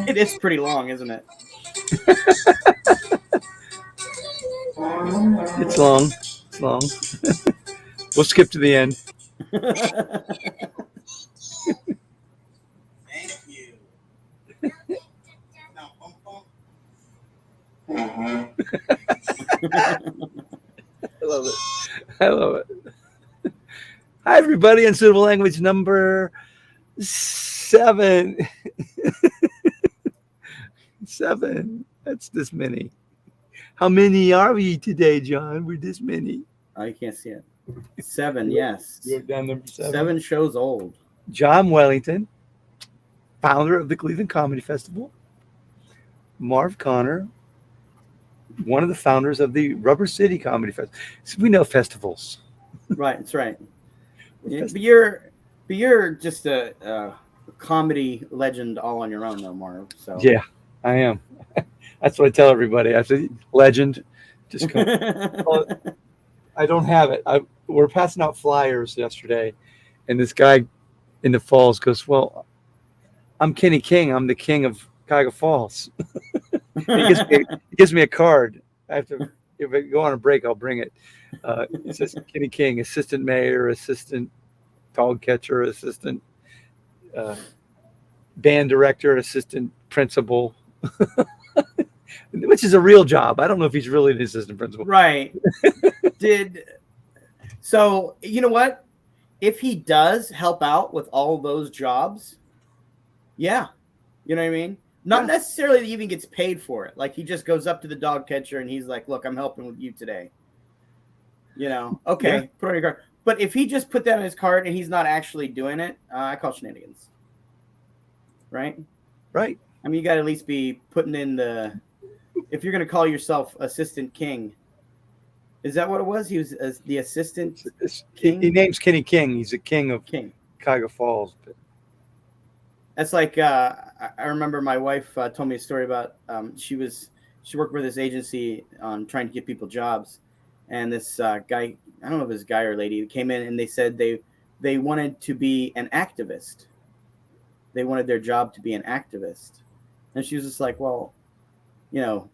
It is pretty long, isn't it? It's long. It's long. We'll skip to the end. I love it. I love it. Hi, everybody. Unsuitable Language number 7. 7. That's this many. How many are we today, John? We're this many. Oh, you can't see it. 7, yes. You're down number 7. 7 shows old. John Wellington, founder of the Cleveland Comedy Festival. Marv Connor, one of the founders of the Rubber City Comedy Festival. So we know festivals. Right, that's right. Yeah, but you're just a comedy legend all on your own, though, Marv. So Yeah, I am. That's what I tell everybody. I say, legend. Just come. I don't have it. We're passing out flyers yesterday, and this guy in the Falls goes, "Well, I'm Kenny King. I'm the king of Cuyahoga Falls." he gives me a card. I have to. If I go on a break, I'll bring it. It says Kenny King, assistant mayor, assistant dog catcher, assistant band director, assistant principal. Which is a real job. I don't know if he's really the assistant principal. Right. So you know what? If he does help out with all those jobs, yeah. You know what I mean? Not necessarily that he even gets paid for it. Like he just goes up to the dog catcher and he's like, "Look, I'm helping with you today." You know, okay, put on your card. But if he just put that on his card and he's not actually doing it, I call shenanigans. Right? Right. I mean, you got to at least be putting in the. If you're going to call yourself Assistant King, is that what it was? He was the Assistant King? He names Kenny King. He's a king of Cuyahoga Falls. But. That's like I remember my wife told me a story about she worked with this agency on trying to get people jobs, and this guy, I don't know if it was a guy or a lady, came in and they said they wanted to be an activist. They wanted their job to be an activist, and she was just like, well, you know,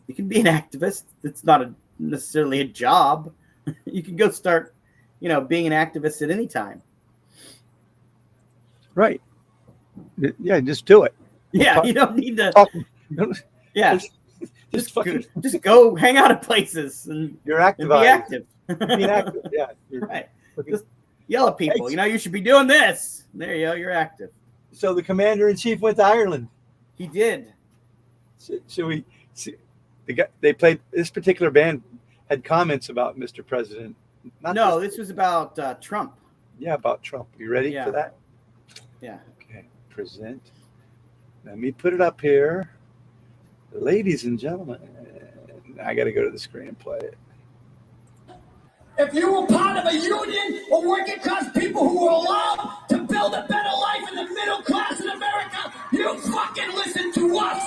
you can be an activist. It's not necessarily a job. You can go start, you know, being an activist at any time. Right. Yeah, just do it. Yeah, you don't need to. Yeah, just go hang out at places and you're active. And be active. Be active. Yeah, right. Just yell at people. You know, you should be doing this. There you go. You're active. So the commander-in-chief went to Ireland. He did. So we see they played this particular band had comments about Mr. President. This was about Trump. Yeah, about Trump. You ready for that? Yeah. Okay. Present. Let me put it up here. Ladies and gentlemen, I got to go to the screen and play it. If you were part of a union of working class people who were allowed to build a better life in the middle class in America, you fucking listen to us.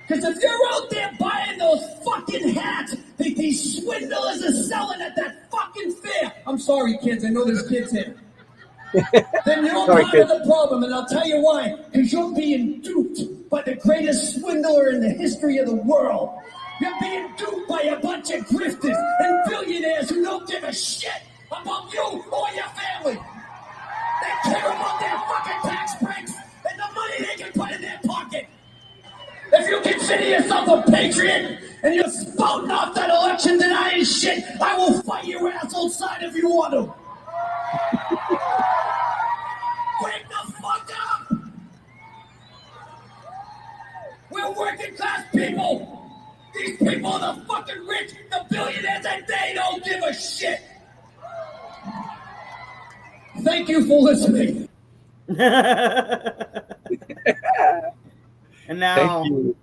Because if you're out there buying those fucking hats that these swindlers are selling at that fucking fair, I'm sorry, kids, I know there's kids here. Then you're part of the problem, and I'll tell you why. Because you're being duped by the greatest swindler in the history of the world. You're being duped by a bunch of grifters and billionaires who don't give a shit about you or your family. They care about their fucking tax breaks and the money they can put in their pocket. If you consider yourself a patriot and you're spouting off that election denying shit, I will fight your ass outside if you want to. Wake the fuck up! We're working class people! These people are the fucking rich, the billionaires, and they don't give a shit! Thank you for listening. And now, thank you.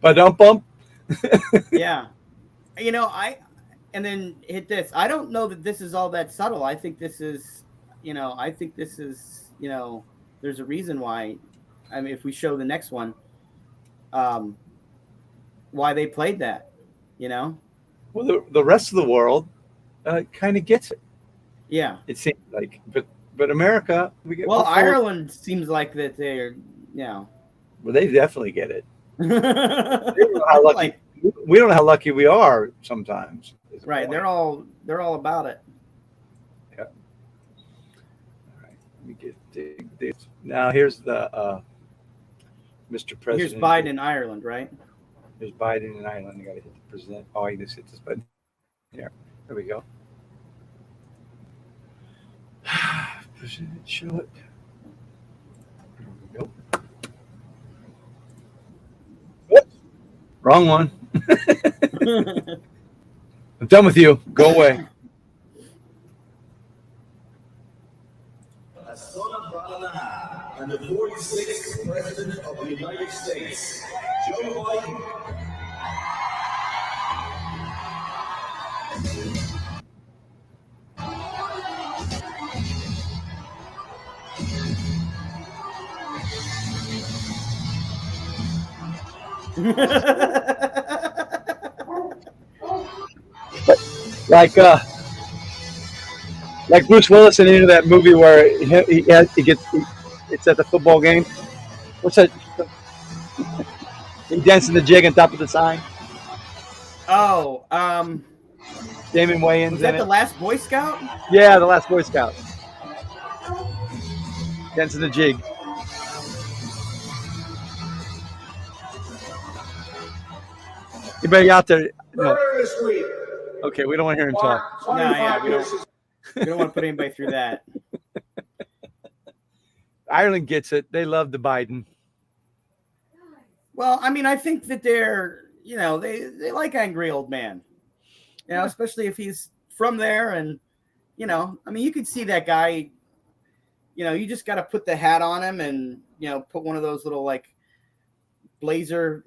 Ba-dum-bum. Yeah, you know, and then hit this. I don't know that this is all that subtle. I think this is, you know, there's a reason why. I mean, if we show the next one, why they played that, you know, Well, the rest of the world kind of gets it. Yeah. It seems like, but America, we get. Well, Ireland seems like that they're, Well, they definitely get it. They don't know how lucky we don't know how lucky we are sometimes. Right, they're all about it. Yeah. All right, let me get this. Now here's the Mr. President. Here's Biden in Ireland, right? There's Biden in Ireland. I got to hit the present. Oh, I just hit this button. There we go. President, show it. There we go. Whoops. Wrong one. I'm done with you. Go away. And the 46th President of the United States, Joe Biden. Like Bruce Willis in that movie where it's at the football game. What's that? He dancing the jig on top of the sign. Oh, Damon Wayans. was that the Last Boy Scout? Yeah, the Last Boy Scout. Dancing the jig. Anybody out there? No. Okay, we don't want to hear him talk. No, yeah, we don't want to put anybody through that. Ireland gets it. They love the Biden. Well, I mean, I think that they're, they like angry old man. Especially if he's from there, and I mean, you could see that guy. You just got to put the hat on him, and put one of those little light blazer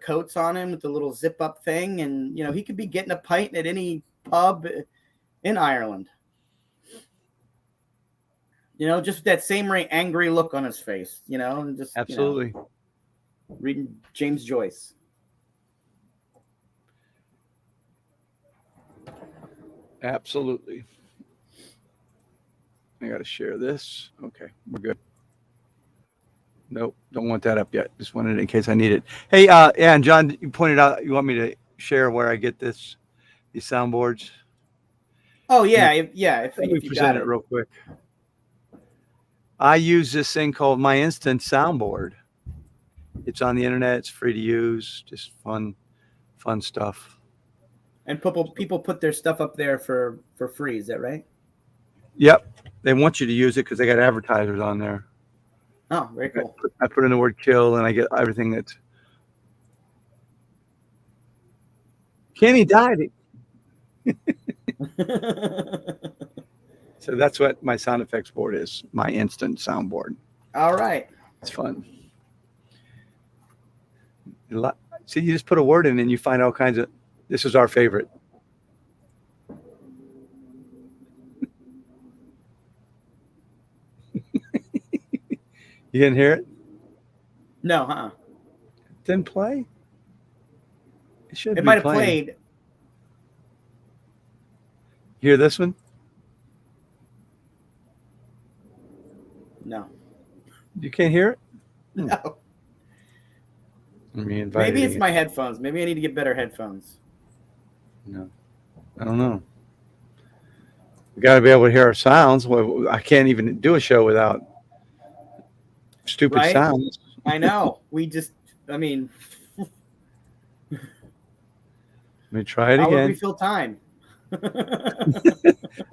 coats on him with the little zip up thing, and he could be getting a pint at any pub in Ireland. Just that same angry look on his face, and just absolutely reading James Joyce. Absolutely. I got to share this. Okay, we're good. Nope, don't want that up yet. Just wanted it in case I need it. Hey, and John, you pointed out you want me to share where I get these soundboards. Oh yeah, yeah. Let me present it real quick. I use this thing called My Instant Soundboard. It's on the internet. It's free to use. Just fun stuff. And people put their stuff up there for free. Is that right? Yep. They want you to use it because they got advertisers on there. Oh, very cool. I put in the word kill, and I get everything that's. Kenny died. So that's what my sound effects board is. My instant soundboard. All right. It's fun. See, you just put a word in and you find all kinds of. This is our favorite. You didn't hear it? No, huh? Didn't play? It might have played. You hear this one? No. You can't hear it? No. Maybe it's my headphones. Maybe I need to get better headphones. No. I don't know. We got to be able to hear our sounds. Well, I can't even do a show without stupid sounds. I know. Let me try it again. How again. would we fill time?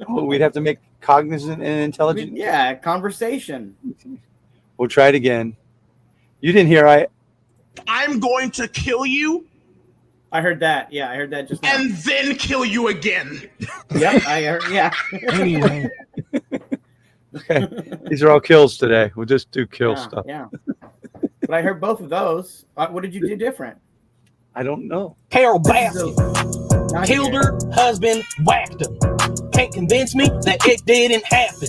We'd have to make cognizant and intelligent. Yeah, conversation. We'll try it again. You didn't hear I'm going to kill you. I heard that. Yeah, I heard that just now. And then kill you again. Yep, I heard. Yeah. Anyway. Okay. These are all kills today. We'll just do kill stuff. Yeah. But I heard both of those. What did you do different? I don't know. Carol Baskin killed her husband, whacked him. Can't convince me that it didn't happen.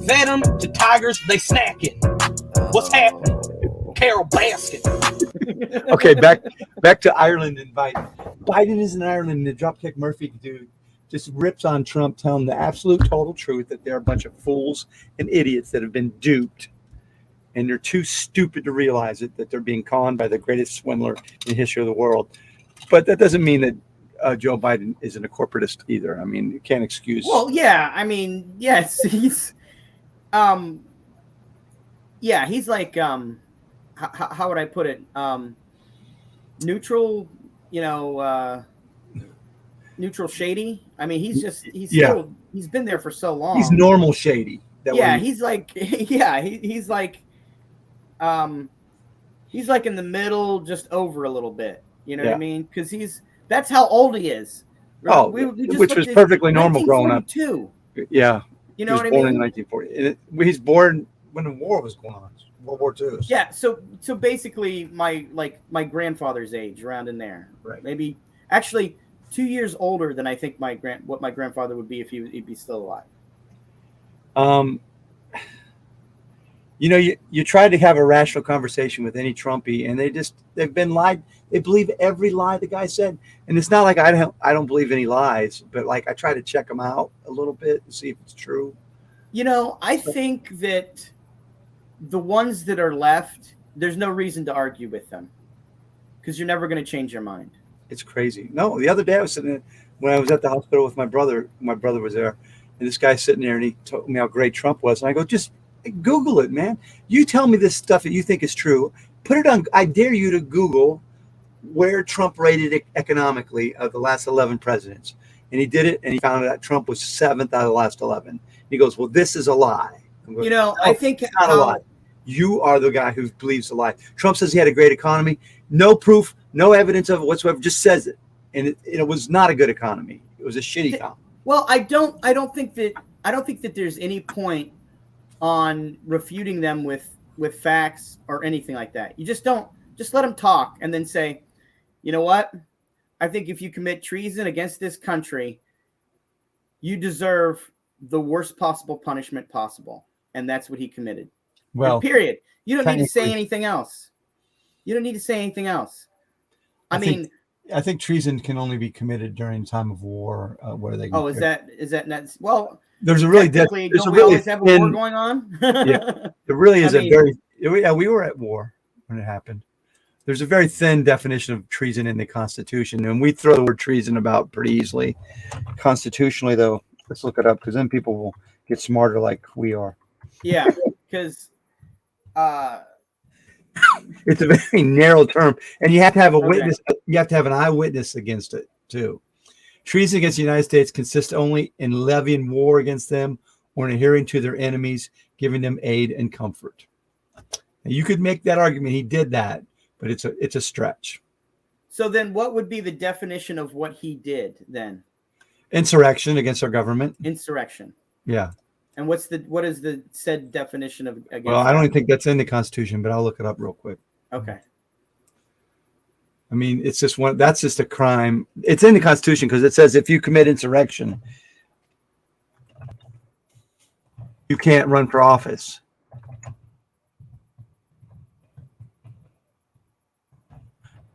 Fed them to tigers, they snacking. What's happening? Carol Baskin. Okay, back to Ireland and Biden. Biden is in Ireland, and the Dropkick Murphy dude just rips on Trump, telling the absolute total truth that they're a bunch of fools and idiots that have been duped, and they're too stupid to realize it, that they're being conned by the greatest swindler in the history of the world. But that doesn't mean that Joe Biden isn't a corporatist either. I mean, you can't excuse. Well, yeah, I mean, yes, he's yeah, he's like how would I put it? Neutral, neutral shady. I mean, he's been there for so long. He's normal shady. He's like he's like in the middle, just over a little bit. You know what I mean? Because that's how old he is. Oh, which was perfectly normal growing up. Yeah. You know what I born mean? in 1940. He's born when the war was going on, World War II. Yeah. So basically, my grandfather's age, around in there. Right. Maybe actually 2 years older than I think what my grandfather would be if he'd be still alive. You try to have a rational conversation with any Trumpy, and they've been lied. They believe every lie the guy said, and it's not like I don't believe any lies, but like I try to check them out a little bit and see if it's true. I think that the ones that are left, there's no reason to argue with them because you're never going to change your mind. It's crazy. No, the other day I was sitting there when I was at the hospital with my brother. My brother was there, and this guy sitting there, and he told me how great Trump was, and I go, just Google it, man. You tell me this stuff that you think is true. Put it on. I dare you to Google where Trump rated economically of the last 11 presidents. And he did it, and he found out Trump was 7th out of the last 11. He goes, well, this is a lie. Going, no, I think it's not a lie. You are the guy who believes the lie. Trump says he had a great economy. No proof, no evidence of it whatsoever, just says it. And it was not a good economy. It was a shitty economy. Well, I don't think that there's any point on refuting them with facts or anything like that. You just let them talk and then say, you know what? I think if you commit treason against this country, you deserve the worst possible punishment possible. And that's what he committed. Well, and period. You don't need to say anything else. You don't need to say anything else. I think treason can only be committed during time of war, where they. Oh, is that not? Well, there's a really don't we always have a war going on? Yeah, it really is we were at war when it happened. There's a very thin definition of treason in the Constitution, and we throw the word treason about pretty easily. Constitutionally, though, let's look it up because then people will get smarter like we are. Yeah, because it's a very narrow term, and you have to have a witness. You have to have an eyewitness against it too. Treason against the United States consists only in levying war against them or in adhering to their enemies, giving them aid and comfort. Now, you could make that argument. He did that, but it's a stretch. So then what would be the definition of what he did then? Insurrection against our government. Insurrection. Yeah. And what is the said definition of against? Well, I don't even think that's in the Constitution, but I'll look it up real quick. Okay. I mean, it's just that's just a crime. It's in the Constitution because it says if you commit insurrection, you can't run for office.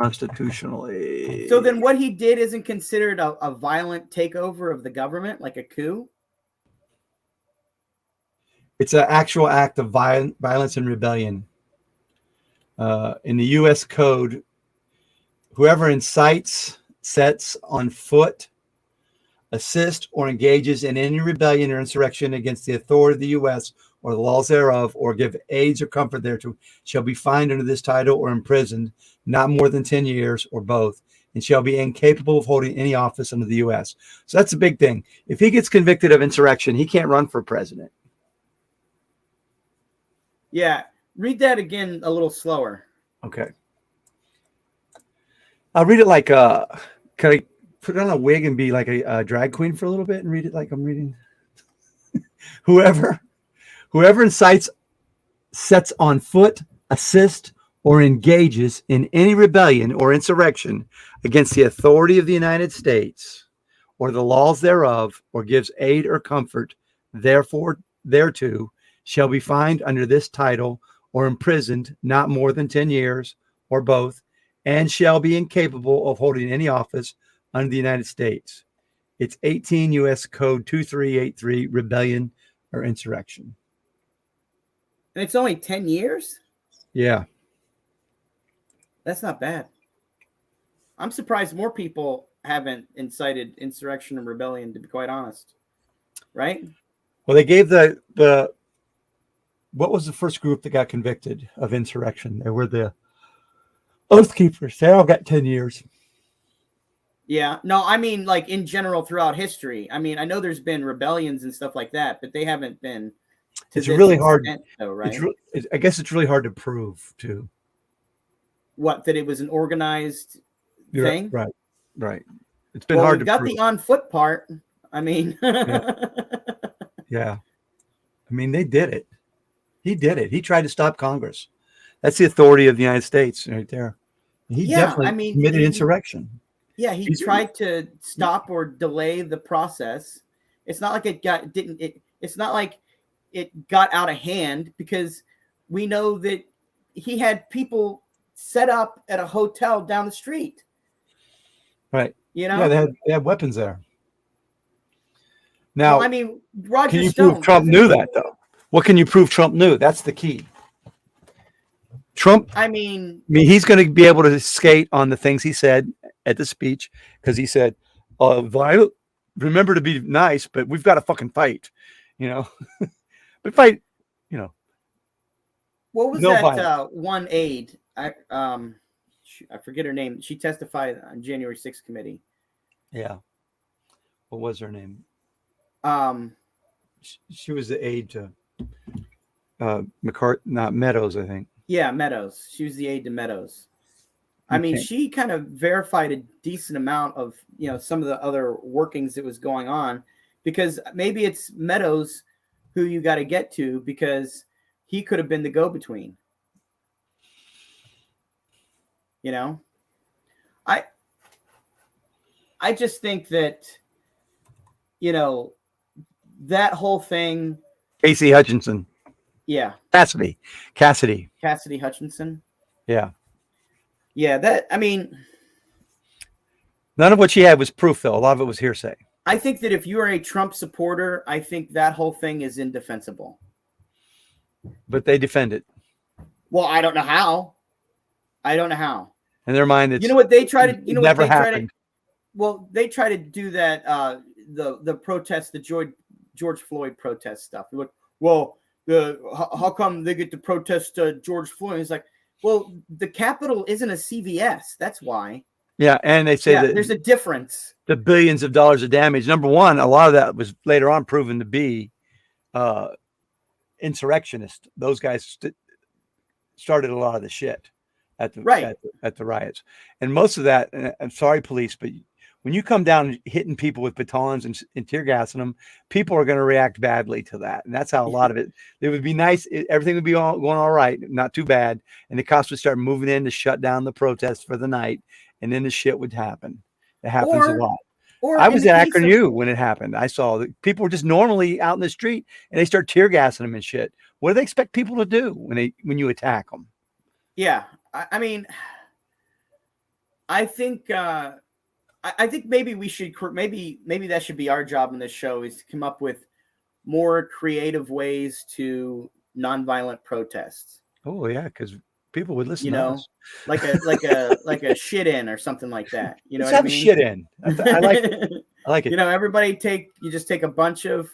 Constitutionally. So then what he did isn't considered a violent takeover of the government, like a coup? It's an actual act of violence and rebellion. In the U.S. Code, whoever incites, sets on foot, assists, or engages in any rebellion or insurrection against the authority of the U.S. or the laws thereof, or give aids or comfort thereto, shall be fined under this title or imprisoned not more than 10 years or both, and shall be incapable of holding any office under the U.S. So that's a big thing. If he gets convicted of insurrection, he can't run for president. Yeah. Read that again a little slower. Okay. I'll read it like, can I put on a wig and be like a drag queen for a little bit and read it like I'm reading? Whoever incites, sets on foot, assists, or engages in any rebellion or insurrection against the authority of the United States or the laws thereof, or gives aid or comfort thereto, shall be fined under this title or imprisoned not more than 10 years or both, and shall be incapable of holding any office under the United States. It's 18 U.S. Code 2383, rebellion or insurrection. And it's only 10 years? Yeah. That's not bad. I'm surprised more people haven't incited insurrection and rebellion, to be quite honest. Right? Well, they gave the what was the first group that got convicted of insurrection? They were the Oath Keepers. They all got 10 years. Yeah. No, I mean, like in general throughout history. I mean, I know there's been rebellions and stuff like that, but they haven't been to It's this really hard, extent, though, right? I guess it's really hard to prove, too. What, that it was an organized thing? Right. It's been well, hard we've to got prove. the on foot part. I mean, Yeah. I mean, they did it. He did it. He tried to stop Congress. That's the authority of the United States right there. He definitely committed insurrection. Yeah, he tried to stop or delay the process. It's not like it's not like it got out of hand, because we know that he had people set up at a hotel down the street. Right. You know? Yeah, they had weapons there. Now, well, I mean, Roger can you Stone, prove Trump knew that, though? What can you prove Trump knew? That's the key. Trump, I mean, he's going to be able to skate on the things he said at the speech, because he said, remember to be nice, but we've got to fucking fight, but fight, what was no that one aide? I forget her name. She testified on January 6th committee. Yeah. What was her name? She was the aide to Meadows, I think. Yeah, Meadows. She was the aide to Meadows. I mean, she kind of verified a decent amount of, some of the other workings that was going on, because maybe it's Meadows who you got to get to, because he could have been the go-between. I just think that, that whole thing. Casey Hutchinson. Yeah. Cassidy Hutchinson. Yeah. Yeah, none of what she had was proof, though. A lot of it was hearsay. I think that if you are a Trump supporter, I think that whole thing is indefensible. But they defend it. Well, I don't know how. In their mind, it's what they try to. Never happened. They try to do that. The protest, the George Floyd protest stuff. Look, well, how come they get to protest George Floyd? It's like, well, the Capitol isn't a CVS. That's why. Yeah, and they say that there's a difference. The billions of dollars of damage. Number one, a lot of that was later on proven to be insurrectionist. Those guys started a lot of the shit at the riots, and most of that. I'm sorry, police, but when you come down hitting people with batons and tear gassing them, people are going to react badly to that. And that's how a lot of it would be nice. Everything would be going all right, not too bad. And the cops would start moving in to shut down the protest for the night. And then the shit would happen. It happens a lot. I was at Akron U when it happened. I saw that people were just normally out in the street and they start tear gassing them and shit. What do they expect people to do when you attack them? Yeah. I mean, I think maybe we should, maybe that should be our job in this show, is to come up with more creative ways to nonviolent protests. Oh yeah, because people would listen to us. like a shit in or something like that. Let's have a shit in. I like it. I like it. Everybody you just take a bunch of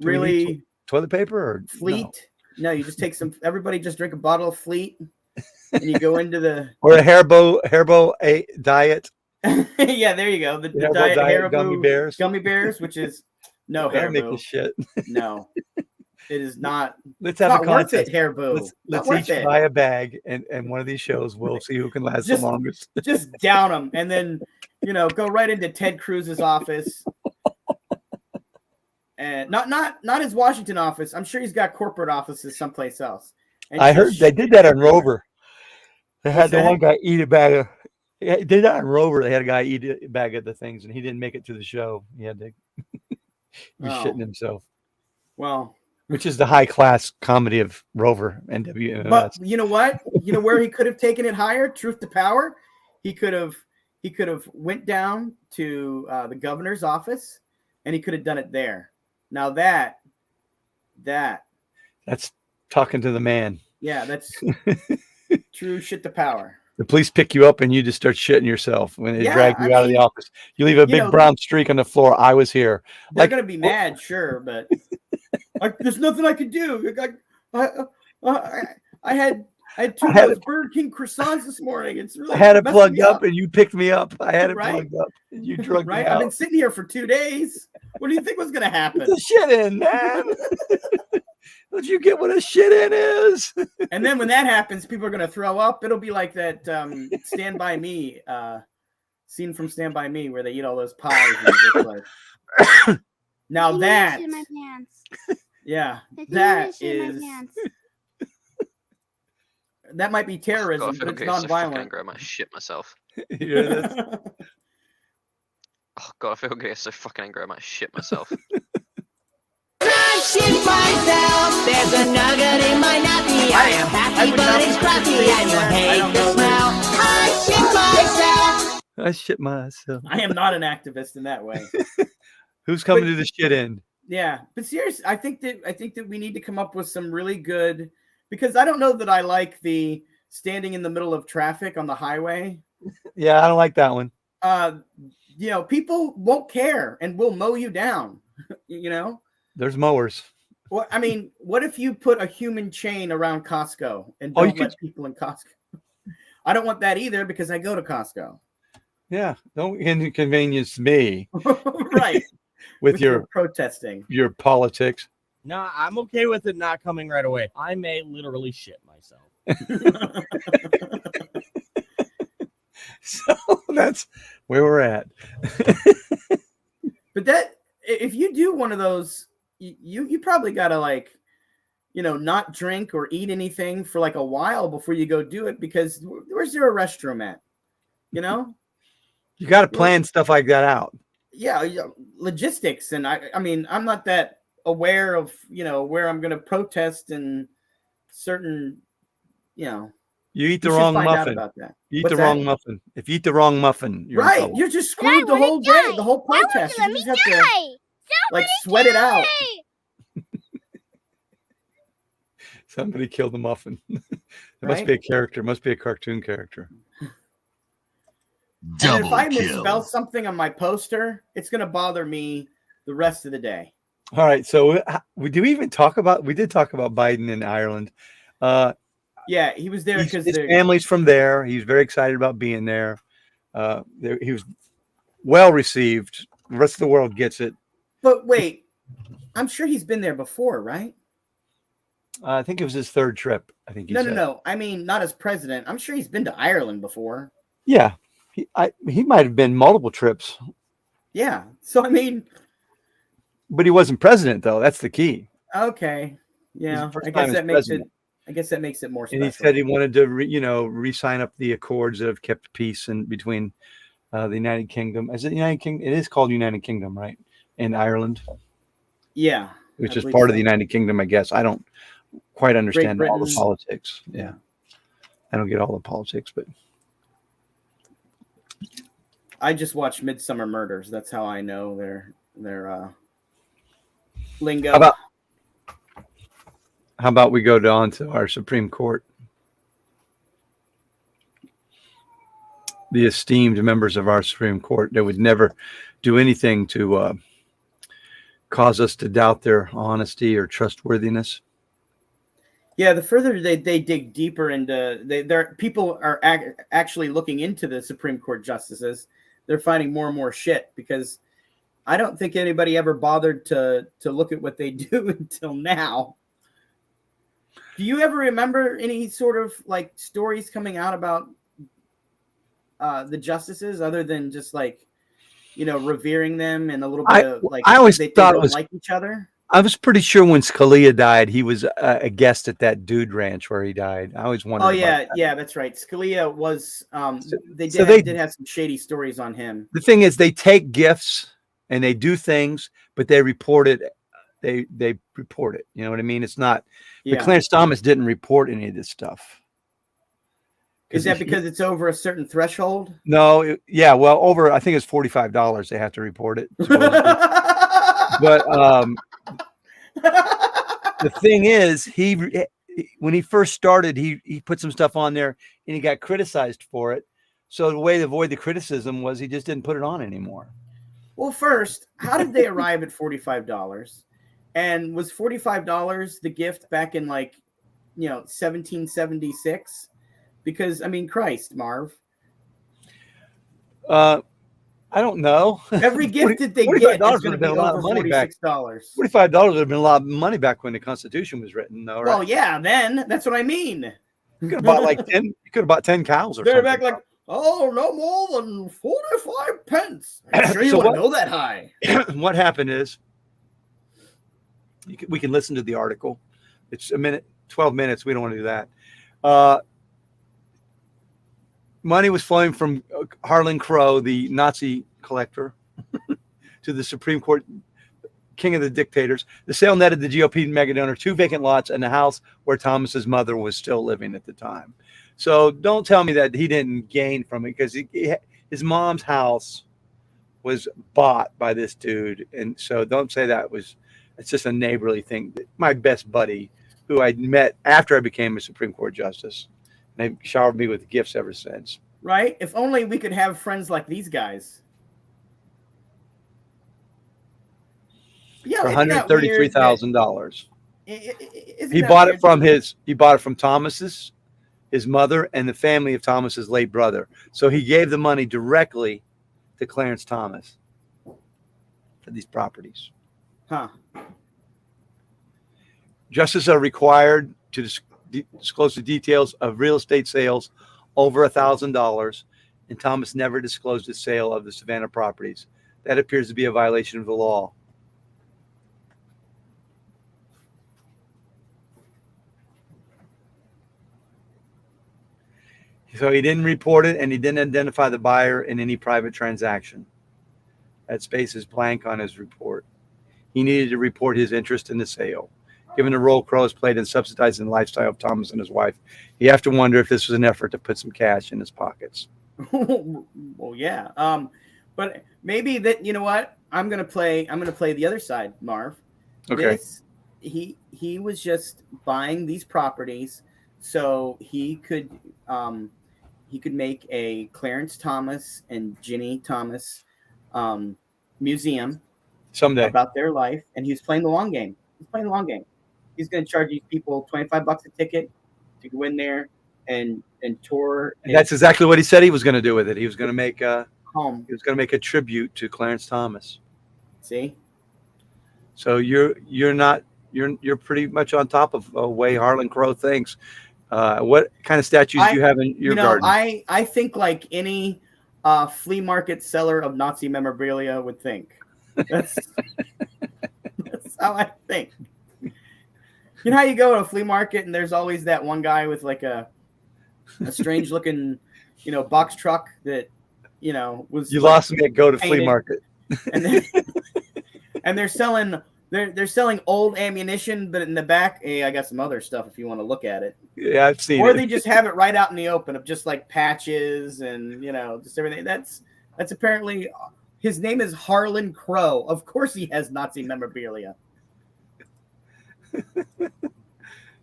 really toilet paper or Fleet. No, you just take everybody just drink a bottle of Fleet and you go into the or a Haribo diet. Yeah, there you go. The diet Haribo gummy bears, which is no Haribo. Make this shit. No, it is not. Let's have a contest. Haribo. Let's each buy a bag, and one of these shows we'll see who can last the longest. Just down them, and then go right into Ted Cruz's office, and not his Washington office. I'm sure he's got corporate offices someplace else. I heard they did that on Rover. They had the one guy eat a bag of. Yeah, they did that on Rover. They had a guy eat a bag of the things, and he didn't make it to the show. He had to. He was shitting himself. Well, Which is the high class comedy of Rover and WMS. But you know what? You know where he could have taken it higher? Truth to power. He could have went down to the governor's office, and he could have done it there. Now that's talking to the man. yeah, that's true shit to power. The police pick you up and you just start shitting yourself when they drag you out of the office. You leave a big brown streak on the floor. I was here. They're gonna be mad, sure, but there's nothing I could do. I had 2 of those Burger King croissants this morning. It's really I had it plugged up and you picked me up. I had it plugged up and you drugged me out. I've been sitting here for 2 days. What do you think was gonna happen? Put the shit in, man. Don't you get what a shit in is? And then when that happens, people are gonna throw up. It'll be like that Stand By Me scene from Stand By Me where they eat all those pies. And just like, now that, my pants. Yeah, that is. That might be terrorism, but it's non-violent. I'm gonna shit myself. Yeah, oh god, I feel great. So fucking angry. I might shit myself. I shit myself. There's a nugget in my nappy. I am happy, but it's crappy, and you hate the smell. I shit myself. I shit myself. I am not an activist in that way. Who's coming to the shit end? Yeah, but seriously, I think that we need to come up with some really good, because I don't know that I like the standing in the middle of traffic on the highway. Yeah, I don't like that one. You know, people won't care and will mow you down. You know, there's mowers. Well, I mean, what if you put a human chain around Costco and don't let people in Costco? I don't want that either because I go to Costco. Yeah, don't inconvenience me. Right. with your protesting, your politics. No, I'm okay with it not coming right away. I may literally shit myself. So that's where we're at. But that, if you do one of those, you probably gotta, like, you know, not drink or eat anything for like a while before you go do it, because where's there a restroom at? You know, you got to plan stuff like that out. Yeah, logistics, and I mean, I'm not that aware of, you know, where I'm going to protest and certain, you know. You eat the wrong muffin. You eat the wrong muffin. If you eat the wrong muffin, you're right. You're just screwed the whole day, the whole protest. You just have to like sweat it out. Somebody killed the muffin. It must be a character. Must be a cartoon character. And if I misspell something on my poster, it's going to bother me the rest of the day. All right. So we did talk about Biden in Ireland. Yeah, he was there because his family's from there. He was very excited about being there. He was well received. The rest of the world gets it. But wait, I'm sure he's been there before, right? I think it was his third trip. I think. No. I mean, not as president. I'm sure he's been to Ireland before. Yeah, he might have been multiple trips. Yeah. So I mean, but he wasn't president, though. That's the key. Okay. Yeah. I guess that makes it more special. And he said he wanted to, re-sign up the accords that have kept peace between the United Kingdom. Is it United Kingdom? It is called United Kingdom, right? In Ireland. Yeah. Which is part of the United Kingdom, I guess. I don't quite understand all the politics. Yeah. I don't get all the politics, but I just watched Midsummer Murders. That's how I know their lingo. How about we go on to our Supreme Court? The esteemed members of our Supreme Court that would never do anything to cause us to doubt their honesty or trustworthiness. Yeah, the further they dig deeper into, people are actually looking into the Supreme Court justices. They're finding more and more shit, because I don't think anybody ever bothered to look at what they do until now. Do you ever remember any sort of like stories coming out about the justices, other than just like, revering them and a little bit of like, I always they thought don't it was like each other? I was pretty sure when Scalia died, he was a guest at that dude ranch where he died. I always wondered. Oh yeah, yeah, that's right. Scalia was. They did have some shady stories on him. The thing is, they take gifts and they do things, but they report it they report it. You know what I mean? It's not. Yeah. But Clarence Thomas didn't report any of this stuff. Is that because it's over a certain threshold? No, well, over I think it's $45 they have to report it. But the thing is, when he first started, he put some stuff on there and he got criticized for it. So the way to avoid the criticism was he just didn't put it on anymore. Well, first, how did they arrive at $45? And was $45 the gift back in 1776? Because I mean, Christ, Marv. I don't know. Every gift that they get is going to be over $46. $45 would have been a lot of money back when the Constitution was written, though, right? Well, yeah, then that's what I mean. You could have bought 10. You could have bought 10 cows or They're something. back like, oh, no more than 45 pence. I'm sure you wouldn't go that high. What happened is, we can listen to the article. It's a minute, 12 minutes. We don't want to do that. Money was flowing from Harlan Crow, the Nazi collector, to the Supreme Court, king of the dictators. The sale netted the GOP mega donor 2 vacant lots and the house where Thomas's mother was still living at the time. So don't tell me that he didn't gain from it, because his mom's house was bought by this dude. And so don't say it's just a neighborly thing. My best buddy, who I met after I became a Supreme Court justice, they've showered me with gifts ever since. Right? If only we could have friends like these guys. Yeah, for $133,000. He bought it from Thomas's, his mother, and the family of Thomas's late brother. So he gave the money directly to Clarence Thomas for these properties. Huh. Justices are required to disclose the details of real estate sales over $1,000, and Thomas never disclosed the sale of the Savannah properties. That appears to be a violation of the law. So he didn't report it, and he didn't identify the buyer in any private transaction. That space is blank on his report. He needed to report his interest in the sale. Given the role Crow has played in subsidizing the lifestyle of Thomas and his wife, you have to wonder if this was an effort to put some cash in his pockets. Well, yeah. But maybe that, you know what? I'm gonna play the other side, Marv. Okay. He was just buying these properties so he could make a Clarence Thomas and Ginny Thomas museum someday about their life, and he was playing the long game. He's going to charge these people $25 a ticket to go in there and tour. And that's exactly what he said he was going to do with it. He was going to make home. He was going to make a tribute to Clarence Thomas. See? So you're pretty much on top of the way Harlan Crow thinks. What kind of statues do you have in your garden? I think like any flea market seller of Nazi memorabilia would think. That's how I think. You know how you go to a flea market and there's always that one guy with like a strange looking, box truck that, was. You lost me at go to flea market. And they're selling old ammunition, but in the back, hey, I got some other stuff if you want to look at it. Yeah, I've seen it. Or they just have it right out in the open of just like patches and just everything. That's apparently his name is Harlan Crow. Of course he has Nazi memorabilia.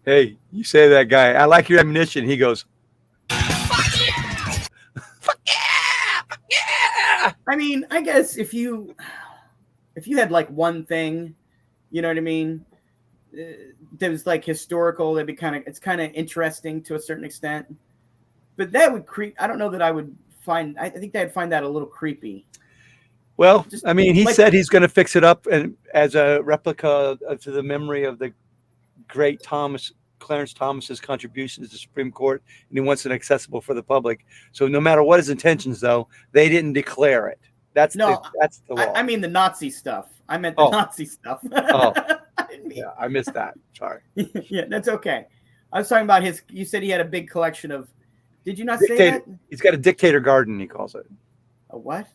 Hey, you say that guy, I like your ammunition. He goes, fuck yeah! Fuck yeah! Fuck yeah! I mean, I guess if you had like one thing, you know what I mean, that was like historical, that'd be it's kind of interesting to a certain extent. But that would I don't know that I would I think I'd find that a little creepy. Well, I mean, he said he's going to fix it up and as a replica to the memory of the great Clarence Thomas's contributions to the Supreme Court, and he wants it accessible for the public. So no matter what his intentions, though, they didn't declare it. That's the law. I mean the Nazi stuff. I meant the Nazi stuff. Yeah, I missed that. Sorry. Yeah, that's okay. I was talking about you said he had a big collection of. Did you not say that? He's got a dictator garden, he calls it. A what?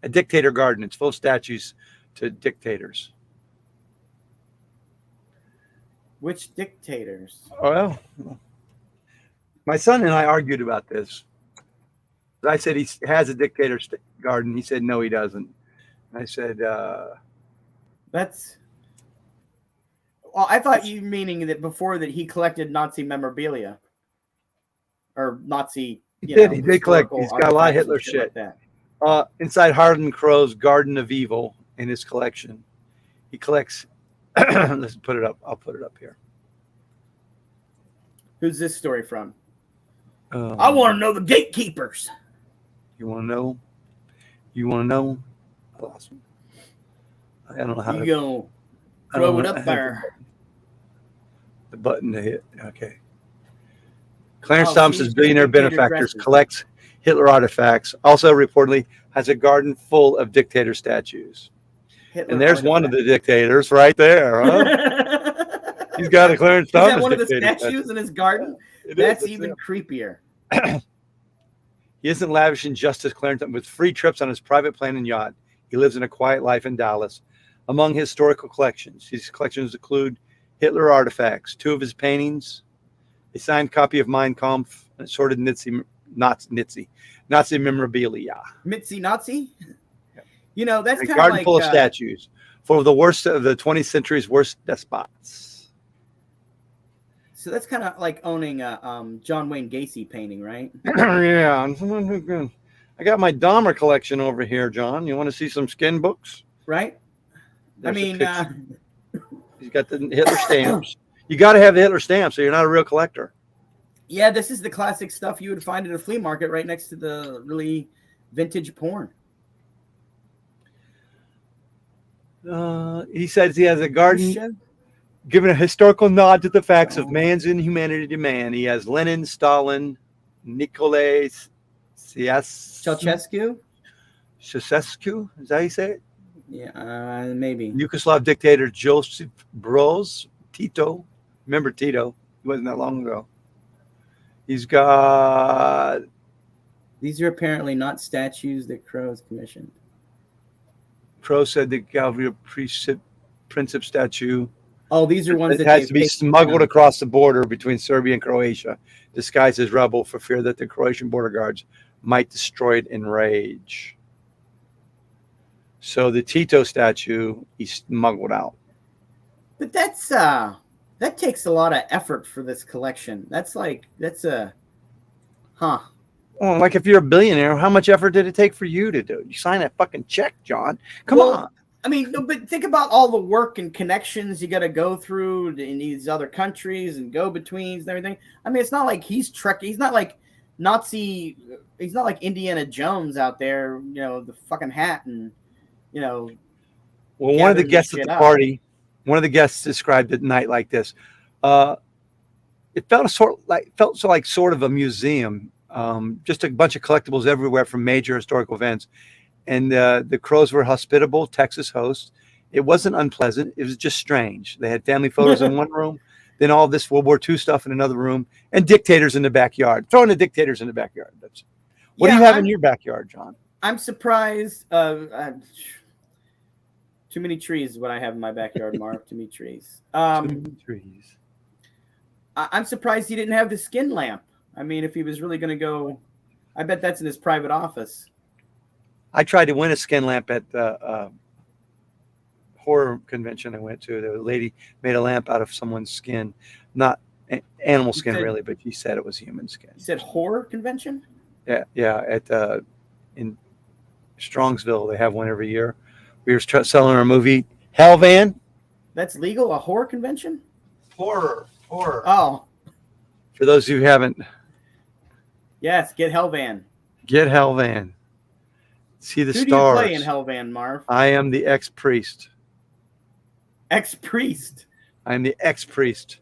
A dictator garden. It's full of statues to dictators. Which dictators? Well, my son and I argued about this. I said he has a dictator garden. He said no, he doesn't. I said That's. Well, I thought you meaning that before that he collected Nazi memorabilia or Nazi. he did collect. He's got a lot of Hitler shit. Like shit. that. Inside Harlan Crow's Garden of Evil in his collection, he collects. Let's put it up. I'll put it up here. Who's this story from? I want to know the gatekeepers. You want to know? You want to know? I lost one. I don't know how You to go throw it up there. The button to hit. Okay. Clarence Oh, Thompson's see, billionaire dictator benefactors dresses. collects Hitler artifacts. Also, reportedly, has a garden full of dictator statues. Hitler And there's one of the dictators right there, huh? He's got a Clarence Thomas. Is that one of the dictator statues in his garden? It That's is, even creepier. He isn't lavish in justice, Clarence, with free trips on his private plane and yacht. He lives in a quiet life in Dallas. Among his historical collections, his collections include Hitler artifacts, 2 of his paintings, a signed copy of Mein Kampf, and assorted Nazi memorabilia. Mitzi Nazi? You know, that's A kind of garden like full of statues for the worst of the 20th century's worst despots. So that's kind of like owning a John Wayne Gacy painting, right? Yeah. I got my Dahmer collection over here, John. You want to see some skin books? Right? There's I a mean, picture. He's got the Hitler stamps. You got to have the Hitler stamps, so you're not a real collector. yeah, this is the classic stuff you would find at a flea market right next to the really vintage porn. He says he has a garden, Shit. giving a historical nod to the facts of man's inhumanity to man. He has Lenin, Stalin, Nicolae Ceausescu? Ceausescu. Is that how you say it? Yeah, maybe. Yugoslav dictator Joseph Broz Tito. Remember Tito? He wasn't that long ago. He's got. These are apparently not statues that Crow's commissioned. Crow said the Galvia Princip statue. Oh, these are ones It that has to be they've smuggled across the border between Serbia and Croatia, disguised as rebel for fear that the Croatian border guards might destroy it in rage. So the Tito statue he smuggled out. But that takes a lot of effort for this collection. That's a Well, like if you're a billionaire, how much effort did it take for you to do? You sign that fucking check, John. Come on. I mean, no, but think about all the work and connections you got to go through in these other countries and go-betweens and everything. I mean, it's not like he's trekking. He's not like Nazi. He's not like Indiana Jones out there, you know, the fucking hat and, you know. Well, one of the gathering guests this at shit the up. party, one of the guests described the night like this. It felt sort of a museum. Just a bunch of collectibles everywhere from major historical events. And the Crows were hospitable, Texas hosts. It wasn't unpleasant. It was just strange. They had family photos in one room, then all this World War II stuff in another room, and dictators in the backyard. Throwing the dictators in the backyard. What do you have in your backyard, John? I'm surprised. Too many trees is what I have in my backyard, Mark. Too many trees. Trees. I'm surprised he didn't have the skin lamp. I mean, if he was really going to go, I bet that's in his private office. I tried to win a skin lamp at the horror convention I went to. The lady made a lamp out of someone's skin, not animal skin really, but she said it was human skin. You said horror convention? Yeah. At in Strongsville, they have one every year. We were selling our movie Hell Van. That's legal? A horror convention? Horror. Oh. For those who haven't, Yes, get Hellvan. get Hell Van. See the Who stars. do you play in Hellvan, Marv? I am the ex-priest. Ex-priest. I am the ex-priest.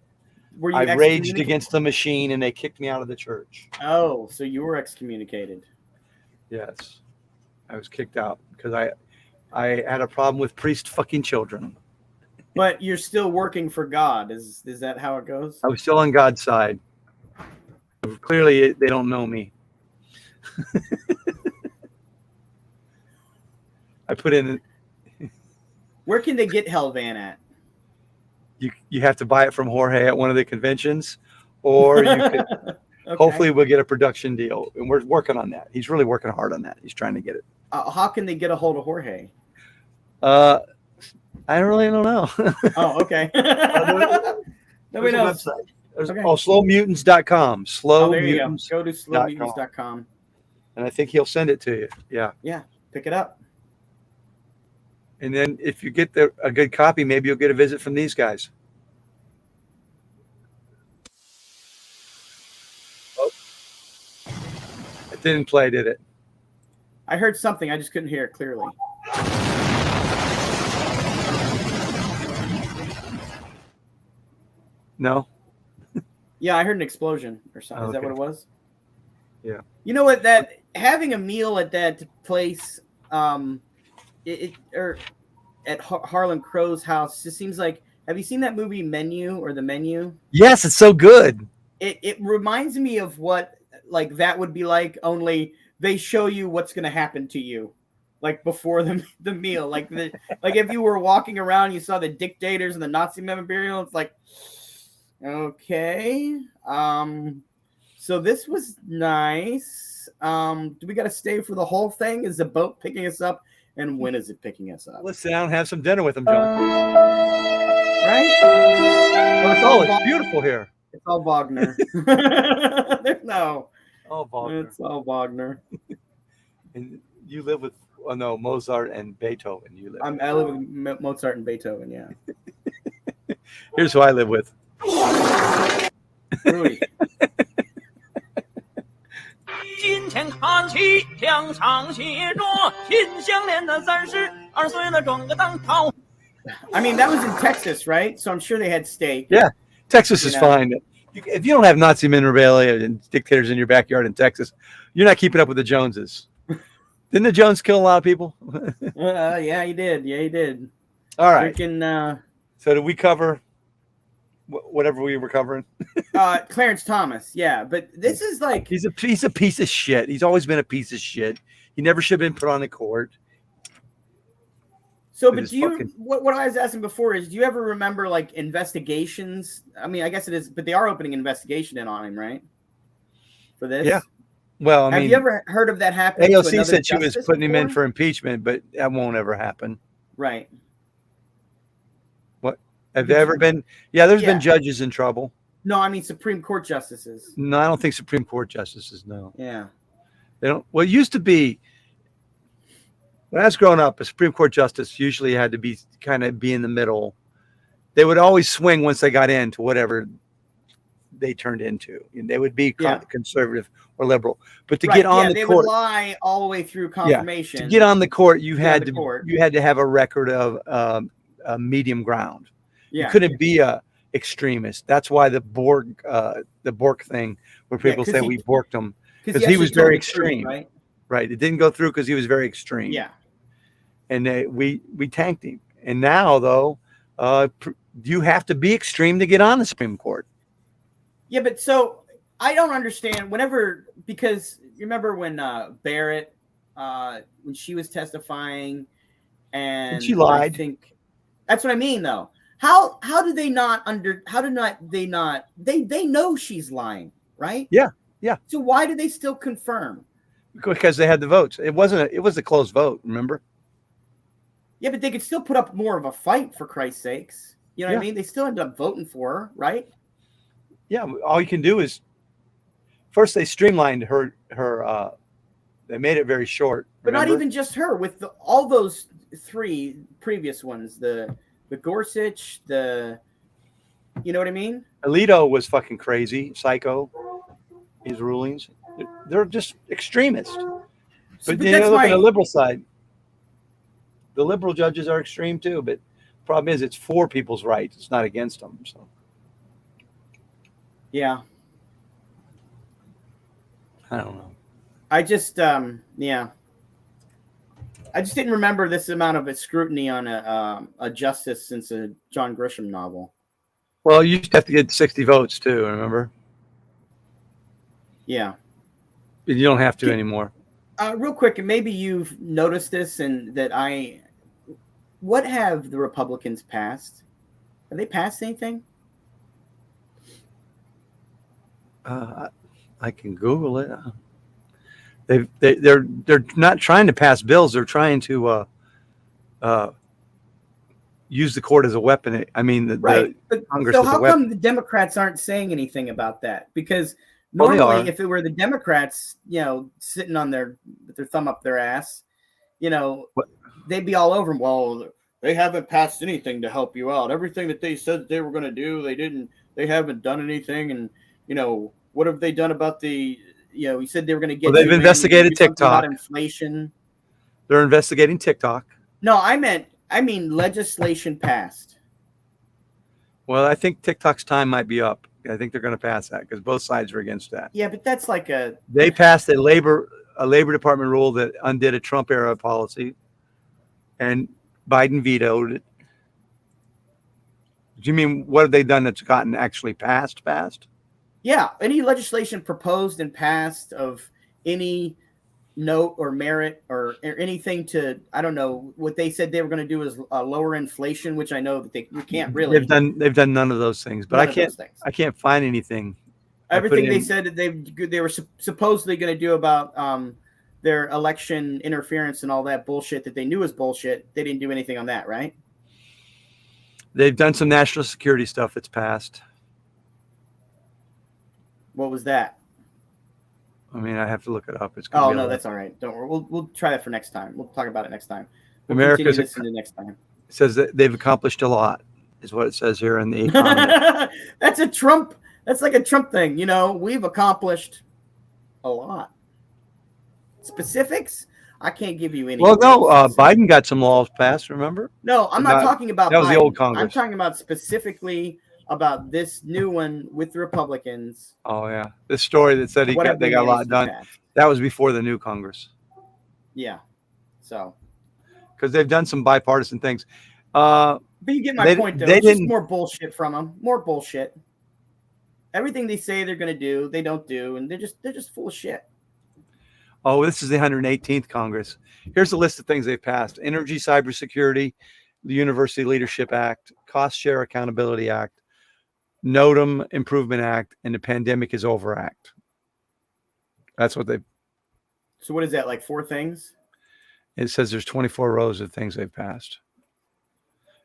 Were you I raged excommunicated? against the machine and they kicked me out of the church. Oh, so you were excommunicated. Yes. I was kicked out because I had a problem with priest fucking children. But you're still working for God. Is that how it goes? I was still on God's side. Clearly, they don't know me. I put in. Where can they get Hellvan at? you have to buy it from Jorge at one of the conventions, or you could. Okay. Hopefully, we'll get a production deal, and we're working on that. He's really working hard on that. He's trying to get it. How can they get a hold of Jorge? I really don't know. Oh, okay. Nobody knows. Website. Okay. Oh, slowmutants.com. Oh, there you go. Slowmutants. Go to slowmutants.com. And I think he'll send it to you. Yeah. Yeah, pick it up. And then if you get a good copy, maybe you'll get a visit from these guys. Oh. It didn't play, did it? I heard something. I just couldn't hear it clearly. No? Yeah, I heard an explosion or something. Is that Okay. what it was? Yeah. You know what? That having a meal at that place, or at Harlan Crow's house, just seems like. Have you seen that movie Menu or The Menu? Yes, it's so good. It reminds me of what like that would be like. Only they show you what's going to happen to you, like before the meal. Like if you were walking around, you saw the dictators and the Nazi memorial. It's like, okay. So this was nice. Do we got to stay for the whole thing? Is the boat picking us up? And when is it picking us up? Let's sit down and have some dinner with them, John. Right? It's beautiful here. It's all Wagner. There's no. Oh, Wagner. It's all Wagner. And you live with, Mozart and Beethoven. I live with Mozart and Beethoven, yeah. Here's who I live with. Really? 金钱看齐，墙上写着心相连的32岁了，整个当头。 I mean, that was in Texas, right? So I'm sure they had steak. Yeah, Texas is fine. If you don't have Nazi memorabilia and dictators in your backyard in Texas, you're not keeping up with the Joneses. Didn't the Jones kill a lot of people? Yeah, he did. Yeah, he did. All right. Freaking, so did we cover whatever we were covering? Clarence Thomas. Yeah, but this is like he's a piece of shit. He's always been a piece of shit. He never should have been put on the court. So, but do you? What I was asking before is, do you ever remember like investigations? I mean, I guess it is, but they are opening an investigation in on him, right? For this, Yeah. Well, have you ever heard of that happening? AOC said she was putting him in for impeachment, but that won't ever happen. Right. What? Have there ever been? Yeah, there's been judges in trouble. No, I mean Supreme Court justices. No, I don't think Supreme Court justices. No. Yeah. They don't. Well, it used to be. When I was growing up, a Supreme Court justice usually had to be in the middle. They would always swing once they got into whatever they turned into. And they would be conservative or liberal. But to get on the they court, would lie all the way through confirmation. To get on the court, you had to have a record of medium ground. Yeah. You couldn't be a extremist. That's why the Borg thing, where people say we borked him, because he was very extreme. Truth, right? Right. It didn't go through because he was very extreme. Yeah. And we tanked him. And now, though, you have to be extreme to get on the Supreme Court. Yeah, but so I don't understand because you remember when Barrett, when she was testifying and she lied. I think that's what I mean, though. How do they not they know she's lying, right? Yeah. Yeah. So why do they still confirm? Because they had the votes. It was a close vote, remember? Yeah, but they could still put up more of a fight, for Christ's sakes. You know what I mean? They still ended up voting for her, right? Yeah, all you can do is first they streamlined her they made it very short. But not even just her, with all those three previous ones, the Gorsuch, you know what I mean? Alito was fucking crazy, psycho. His rulings. They're just extremists. But you look at the liberal side. The liberal judges are extreme too, but the problem is it's for people's rights. It's not against them. So yeah. I don't know. I just I just didn't remember this amount of scrutiny on a justice since a John Grisham novel. Well, you have to get 60 votes too, remember? Yeah. You don't have to anymore. Real quick, and maybe you've noticed this, and that what have the Republicans passed? Have they passed anything? I can Google it. They're not trying to pass bills. They're trying to use the court as a weapon. I mean, Right. the Congress So as a how weapon. come the Democrats aren't saying anything about that? Because Well, they normally, are. if it were the Democrats, sitting on with their thumb up their ass, What? they'd be all over them. Well, they haven't passed anything to help you out. Everything that they said they were going to do, they didn't. They haven't done anything. And what have they done about the? You said they were going to get. Well, they've you in, investigated do something about TikTok. inflation. They're investigating TikTok. No, I mean legislation passed. Well, I think TikTok's time might be up. I think they're going to pass that because both sides are against that. Yeah, but that's like They passed a Labor Department rule that undid a Trump era policy, and Biden vetoed it. Do you mean what have they done that's gotten actually passed? Yeah, any legislation proposed and passed of any note or merit or anything to, I don't know, what they said they were going to do is lower inflation, which I know that you can't really. They've done none of those things, but I can't find anything. Everything they said that they were supposedly going to do about their election interference and all that bullshit that they knew was bullshit. They didn't do anything on that, right? They've done some national security stuff that's passed. What was that? I mean, I have to look it up. It's Oh no, that's all right. Don't worry. We'll try that for next time. We'll talk about it next time. We'll America's continue this into next time. It says that they've accomplished a lot, is what it says here in the economy. That's a Trump. That's like a Trump thing. We've accomplished a lot. Specifics? I can't give you any. Well, no, Biden got some laws passed. Remember? No, I'm not talking about that was Biden. the old Congress. I'm talking about specifically about this new one with the Republicans. Oh yeah, this story that said they got a lot done. That was before the new Congress. Yeah, so because they've done some bipartisan things. But you get my point, though. It's just more bullshit from them. More bullshit. Everything they say they're going to do, they don't do, and they're just full of shit. Oh, this is the 118th Congress. Here's a list of things they've passed: Energy Cybersecurity, the University Leadership Act, Cost Share Accountability Act, NOTAM Improvement Act, and the Pandemic is Over Act. That's what they've. So what is that, like 4 things? It says there's 24 rows of things they've passed.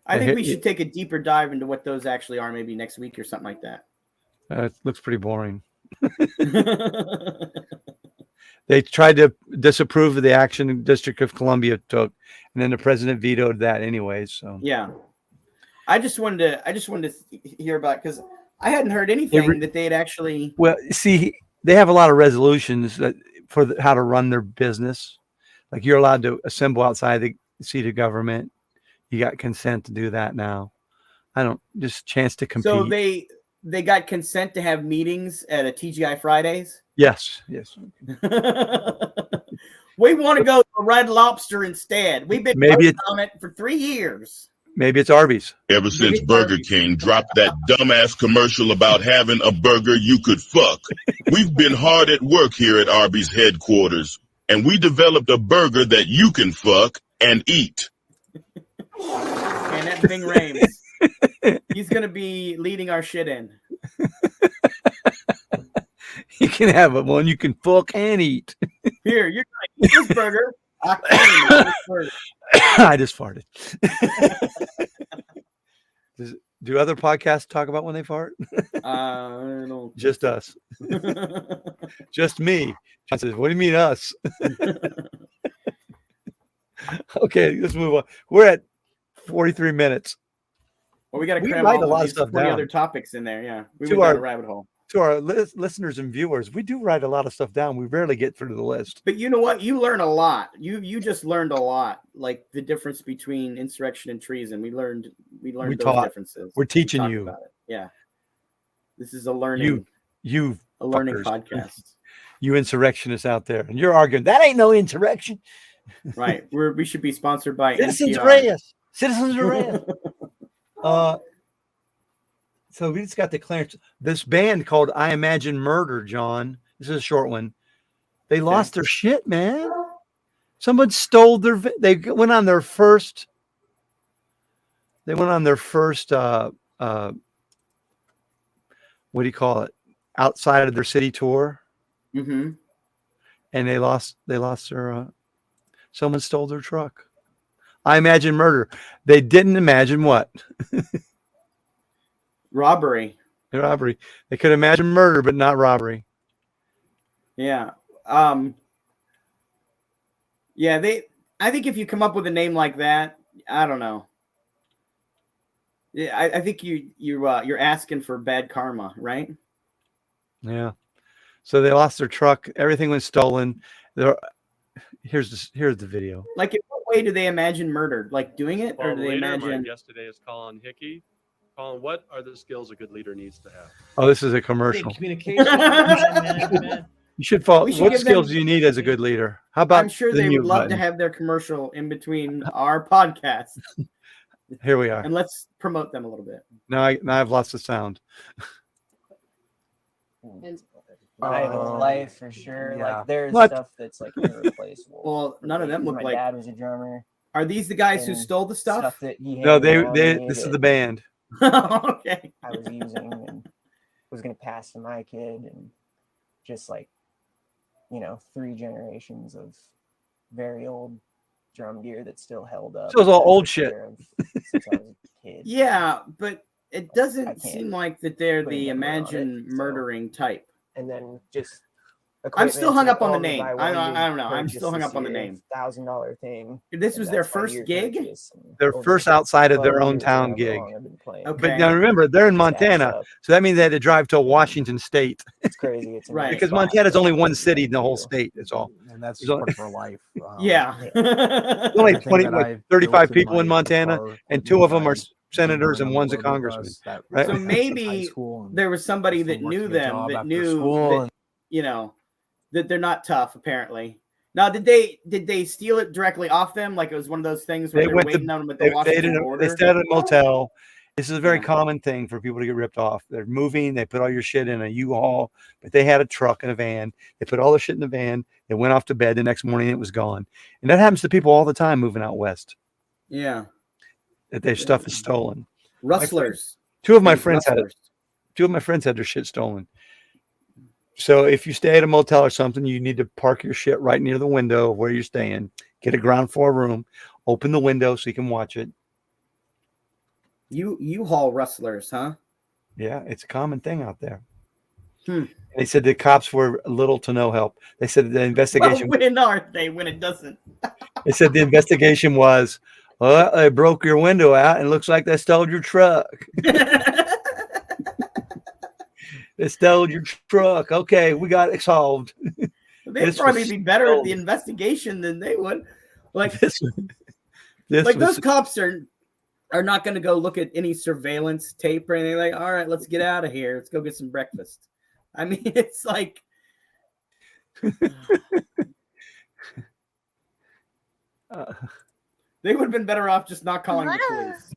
I think we should take a deeper dive into what those actually are maybe next week or something like that. It looks pretty boring. They tried to disapprove of the action the District of Columbia took, and then the president vetoed that anyways. So yeah, I just wanted to hear about, because I hadn't heard anything that they had actually. Well, see, they have a lot of resolutions that how to run their business. Like you're allowed to assemble outside the seat of government. You got consent to do that now. Just chance to compete. So they got consent to have meetings at a TGI Fridays? Yes. We want to go to Red Lobster instead. We've been on it for 3 years. Maybe it's Arby's. Ever since Burger King dropped that dumbass commercial about having a burger you could fuck, we've been hard at work here at Arby's headquarters, and we developed a burger that you can fuck and eat. And that Bing Rames. He's going to be leading our shit in. You can have one you can fuck and eat. Here, you're going to eat this burger. I can't eat this burger. I just farted. Do other podcasts talk about when they fart? I don't. Just us. Just me. John says, what do you mean us? Okay, let's move on. We're at 43 minutes. Well, we got to write a lot of stuff down. Other topics in there, yeah. We went down a rabbit hole. To our listeners and viewers, we do write a lot of stuff down. We rarely get through the list. But you know what? You learn a lot. You just learned a lot, like the difference between insurrection and treason. We learned those differences. We're teaching you about it. Yeah. This is a learning a learning podcast. You insurrectionists out there, and you're arguing that ain't no insurrection. Right. We should be sponsored by Citizens Arrest. Citizens Arrest. So we just got the clearance. This band called I Imagine Murder, John. This is a short one. They lost their shit, man. Someone stole they went on their first what do you call it? Outside of their city tour, Mm-hmm. and they lost their. Someone stole their truck. I imagine murder. They didn't imagine what? Robbery. Robbery. They could imagine murder, but not robbery. Yeah. Yeah. I think if you come up with a name like that, I don't know. Yeah, I think you're asking for bad karma, right? Yeah. So they lost their truck. Everything was stolen. Here's the video. Like, in what way do they imagine murder? Like doing it, or do they My imagine? guest today is Colin Hickey. Colin, what are the skills a good leader needs to have? Oh, this is a I think commercial. communication, time management. You should follow. We should What give skills them- do you need as a good leader? How about I'm sure the they mute would love button? to have their commercial in between our podcast, Here we are. and let's promote them a little bit. Now I've lost the sound. Rival life for sure. yeah. Like there's What? stuff that's like irreplaceable. Well, none of them look My like. dad was a drummer. Are these the guys who and stole the stuff? that he No, handed down to they. me This is that the band. Okay. I was using and was gonna pass to my kid, and just like 3 generations of very old drum gear that's still held up. So it's all that I've old took shit. care of since I was a kid. Yeah, but it I doesn't can't seem like that they're put the a number on it, imagine so- murdering type. And then just I'm still hung up on the name. I I don't know. I'm still hung up on the name. $1,000 thing. This and was their that's my first year gig? purchase, and Their over first the outside of their 12 own years, town however gig. long I've been playing. Okay. But now remember, they're in Just adds Montana, up. so that means they had to drive to Washington State It's crazy. It's a Right. nice because spot, Montana's but only one it's city in the whole too. state. That's all. And that's There's only- for life. Yeah. There's only Everything 20, that what, I've 35 built people in my Montana, guitar and equipment 2 of them that are I've senators been and on one's a the road with congressman. us, that Right? So high maybe school and there was somebody still that working knew a them, job that after knew school that, that they're not tough, apparently. Now, did they steal it directly off them? Like it was one of those things where They they're went to waiting on them at the they Washington stayed border? at a motel. This is a very Yeah. common thing for people to get ripped off. They're moving, they put all your shit in a U-Haul, but they had a truck and a van. They put all the shit in the van. They went off to bed. The next morning it was gone. And that happens to people all the time moving out west, Yeah. that their stuff is stolen. Rustlers. Two of my These friends had it. rustlers. 2 of my friends had their shit stolen. So if you stay at a motel or something, you need to park your shit right near the window where you're staying. Get a ground floor room, open the window so you can watch it. U-Haul rustlers, huh? Yeah, it's a common thing out there. Hmm. They said the cops were little to no help. They said the investigation. Well, when aren't they? When it doesn't. They said the investigation was, well, they broke your window out and it looks like they stole your truck. They stole your truck. Okay, we got it solved. They'd This probably was be better at the stolen. investigation than they would. Like, This like was- those cops are not going to go look at any surveillance tape or anything. Like, all right, let's get out of here. Let's go get some breakfast. I mean, it's like, they would have been better off just not calling the police.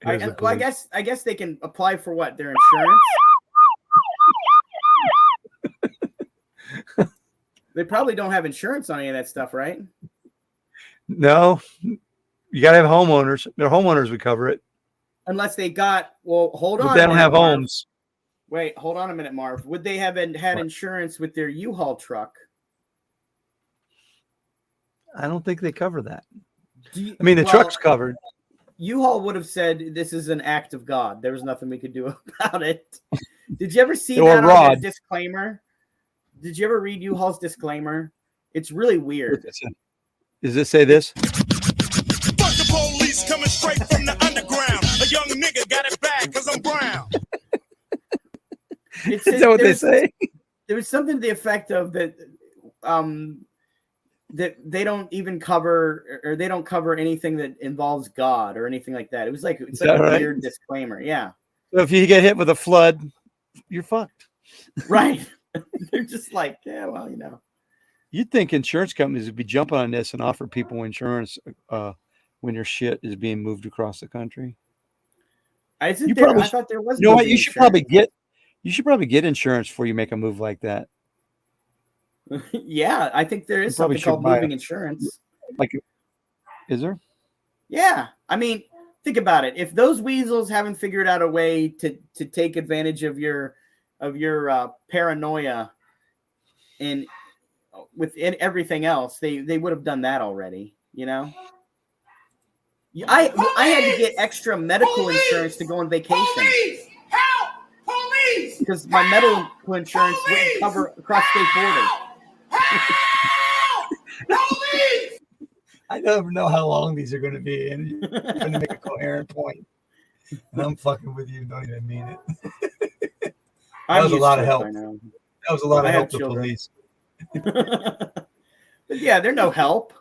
Here's the Well, police. I guess they can apply for what, their insurance. They probably don't have insurance on any of that stuff, right? No, you got to have homeowners. Their homeowners would cover it. Unless they got, well, hold on. But a they don't minute, have Marv. homes. Wait, hold on a minute, Marv. Would they have had insurance with their U-Haul truck? I don't think they cover that. The I mean, the truck's covered. U-Haul would have said this is an act of God. There was nothing we could do about it. Did you ever see Or that on Rod. their disclaimer? Did you ever read U-Haul's disclaimer? It's really weird. Does it say this? Fuck the police coming straight from the underground. A young nigga got it bad because I'm brown. It Is that what they say? There was something to the effect of that that they don't even cover, or they don't cover anything that involves God or anything like that. It was like, it's like that a right? weird disclaimer. Yeah. So if you get hit with a flood, you're fucked. Right. They're just like, yeah, well, you know. You'd think insurance companies would be jumping on this and offer people insurance when your shit is being moved across the country. I You probably thought there was. You know what? moving You should probably get insurance before you make a move like that. insurance. Yeah, I think there is You probably something called should buy moving a- insurance. Like, is there? Yeah, I mean, think about it. If those weasels haven't figured out a way to take advantage of your paranoia and everything else, they would have done that already. You know. I had to get extra medical insurance to go on vacation. Police! Help! Police! Because my medical insurance wouldn't cover across state borders. Help! Police! I never know how long these are going to be, and you're going to make a coherent point. And I'm fucking with you. Don't even mean it. That was a lot of help. That was a lot of help to police. But yeah, they're no help.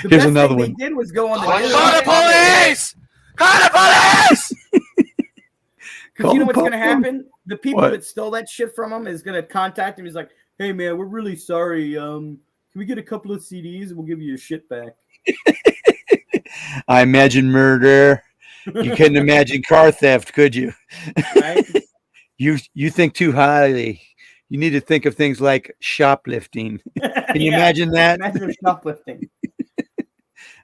The Here's best another thing one. they did was go on the Call the police! Call the police! Because you know what's going to Call the happen? The people What? that stole that shit from him is going to contact him. He's like, "Hey man, we're really sorry. Can we get a couple of CDs and we'll give you your shit back?" I imagine murder. You couldn't imagine car theft, could you? Right? You think too highly. You need to think of things like shoplifting. Can you imagine that? Imagine shoplifting.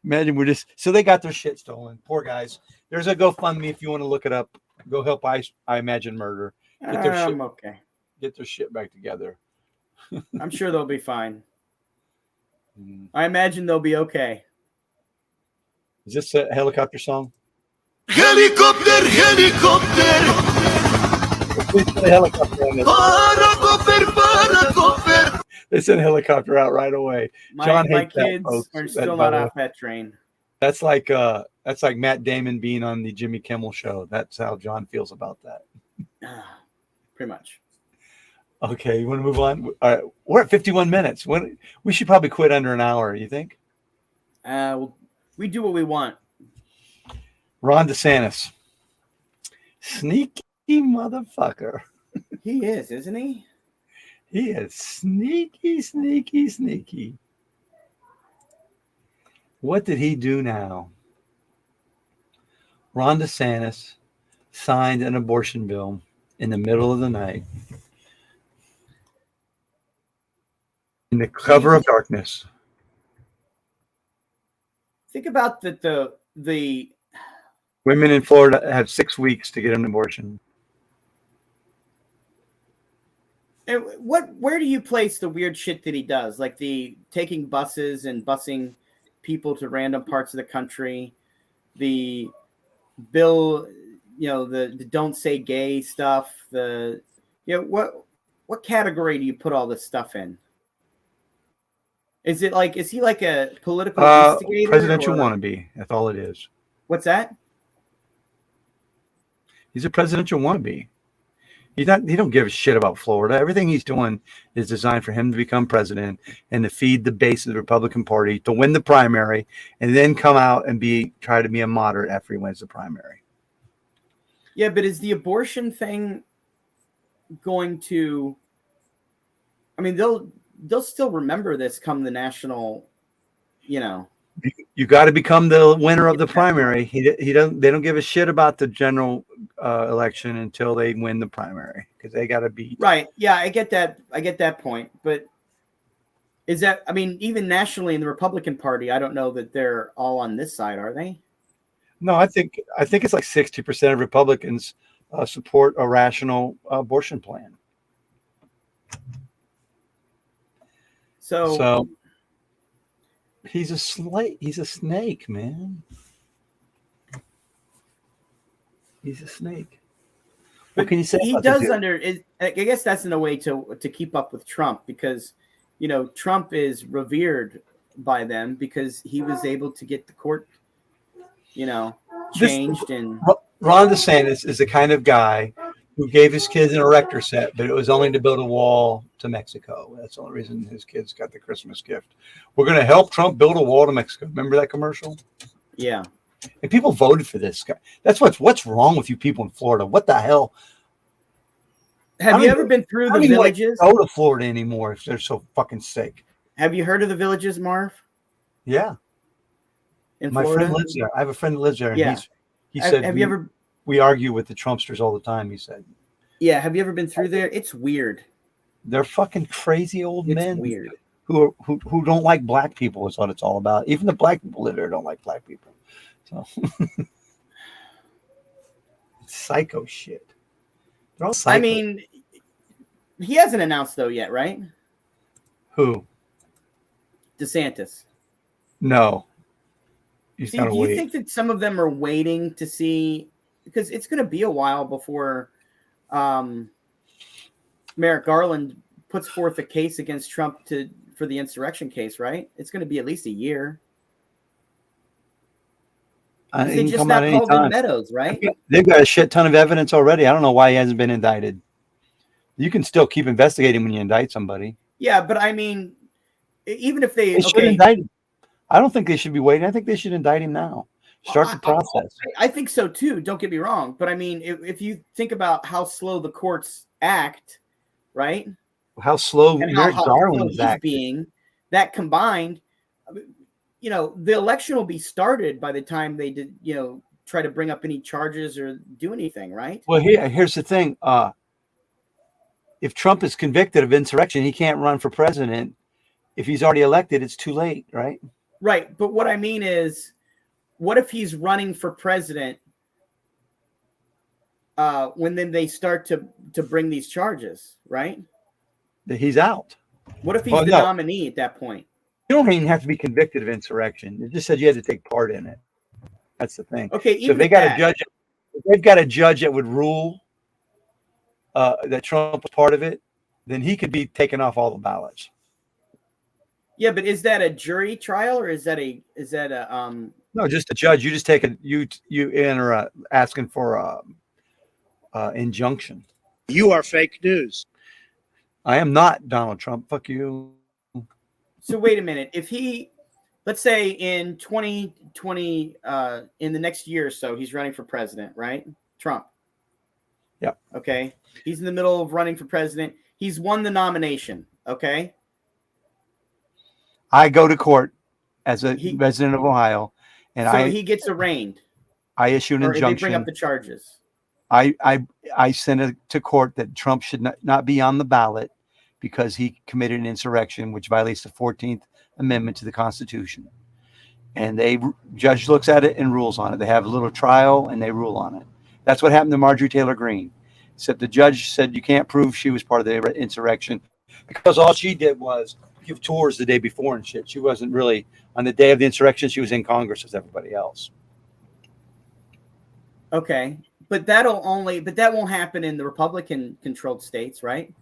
Imagine we're just so they got their shit stolen. Poor guys. There's a GoFundMe if you want to look it up. Go help I imagine murder. Get their shit. Okay. Get their shit back together. I'm sure they'll be fine. Mm. I imagine they'll be okay. Is this a helicopter song? Helicopter, helicopter, Please put a helicopter on this. paracopter. They sent a helicopter out right away. My John kids hates that, folks. are That, still by not the way. off that train. That's like Matt Damon being on the Jimmy Kimmel show. That's how John feels about that. Pretty much. Okay, you want to move on? All right, we're at 51 minutes. We should probably quit under an hour. You think? Well, we do what we want. Ron DeSantis, sneaky motherfucker. He is, isn't he? He is sneaky, sneaky, sneaky. What did he do now? Ron DeSantis signed an abortion bill in the middle of the night in the cover of darkness. Think about the Women in Florida have 6 weeks to get an abortion. where do you place the weird shit that he does? Like the taking buses and busing people to random parts of the country, the bill, the don't say gay stuff, what category do you put all this stuff in? Is he like a political instigator? Presidential wannabe. That's all it is. What's that? He's a presidential wannabe. He don't give a shit about Florida. Everything he's doing is designed for him to become president and to feed the base of the Republican Party, to win the primary, and then come out and try to be a moderate after he wins the primary. Yeah, but is the abortion thing going to? I mean, they'll still remember this come the national, You got to become the winner of the primary. They don't give a shit about the general election until they win the primary, because they got to beat. Right. Yeah, I get that point. But is that? I mean, even nationally in the Republican Party, I don't know that they're all on this side, are they? No, I think it's like 60% of Republicans support a rational abortion plan. So he's a snake, man. He's a snake. What can you say? He does I guess that's in a way to keep up with Trump, because Trump is revered by them because he was able to get the court changed. And Ron DeSantis is the kind of guy who gave his kids an erector set, but it was only to build a wall to Mexico. That's the only reason his kids got the Christmas gift. We're going to help Trump build a wall to Mexico. Remember that commercial? Yeah. And people voted for this guy. That's what's wrong with you people in Florida. What the hell? Have you ever been through the villages? Go to Florida anymore if they're so fucking sick. Have you heard of the villages, Marv? Yeah. In My Florida? friend lives there. I have a friend that lives there. Yeah. And he said, have you ever? We argue with the Trumpsters all the time, he said. Yeah. Have you ever been through there? It's weird. They're fucking crazy old men weird. who don't like black people is what it's all about. Even the black people live there don't like black people. So it's psycho shit. They're all psycho. I mean, he hasn't announced though yet, right? Who? DeSantis. No. He's See, gotta do you wait. think that some of them are waiting to see, because it's going to be a while before Merrick Garland puts forth a case against Trump for the insurrection case, right? It's going to be at least a year. They just now called him Meadows, right? They've got a shit ton of evidence already. I don't know why he hasn't been indicted. You can still keep investigating when you indict somebody. Yeah, but I mean, even if They should indict him. I don't think they should be waiting. I think they should indict him now. Start the process. I think so too. Don't get me wrong. But I mean, if you think about how slow the courts act, right? How slow Merrick Garland is being, that combined, you know, the election will be started by the time they did, you know, try to bring up any charges or do anything, right? Well, here's the thing. If Trump is convicted of insurrection, he can't run for president. If he's already elected, it's too late, right? Right. But what I mean is, what if he's running for president when then they start to bring these charges, right? He's out. What if he's the nominee at that point? You don't even have to be convicted of insurrection. It just said you had to take part in it. That's the thing. Okay. So if they got a judge, if they've got a judge that would rule that Trump was part of it, then he could be taken off all the ballots. Yeah, but is that a jury trial or is that a No, just a judge. You just take you enter asking for injunction. You are fake news. I am not Donald Trump. Fuck you. So wait a minute. If he, let's say in 2020, in the next year or so, he's running for president, right? Trump. Yep. Okay. He's in the middle of running for president. He's won the nomination. Okay. I go to court as a resident of Ohio, and so he gets arraigned. I issue an injunction. They bring up the charges. I sent it to court that Trump should not be on the ballot because he committed an insurrection, which violates the 14th Amendment to the Constitution. And judge looks at it and rules on it. They have a little trial and they rule on it. That's what happened to Marjorie Taylor Greene. Except the judge said you can't prove she was part of the insurrection because all she did was give tours the day before and shit. She wasn't really on the day of the insurrection. She was in Congress with everybody else. Okay. But that won't happen in the Republican controlled states, right?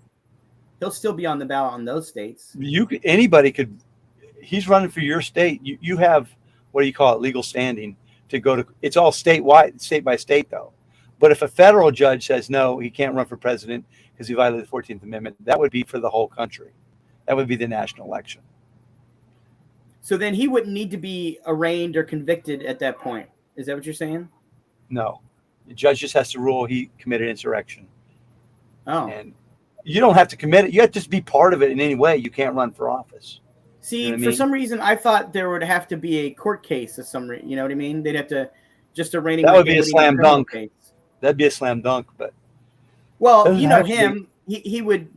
He'll still be on the ballot on those states. Anybody could, he's running for your state. You have, what do you call it? Legal standing to go to, it's all statewide, state by state though. But if a federal judge says, no, he can't run for president because he violated the 14th Amendment, that would be for the whole country. That would be the national election. So then he wouldn't need to be arraigned or convicted at that point. Is that what you're saying? No. The judge just has to rule he committed insurrection. Oh. And you don't have to commit it. You have to just be part of it in any way. You can't run for office. See, you know for some reason, I thought there would have to be a court case of some reason. You know what I mean? They'd have to just arraign him. That would be a slam dunk. Case. That'd be a slam dunk. But well, you know him. He would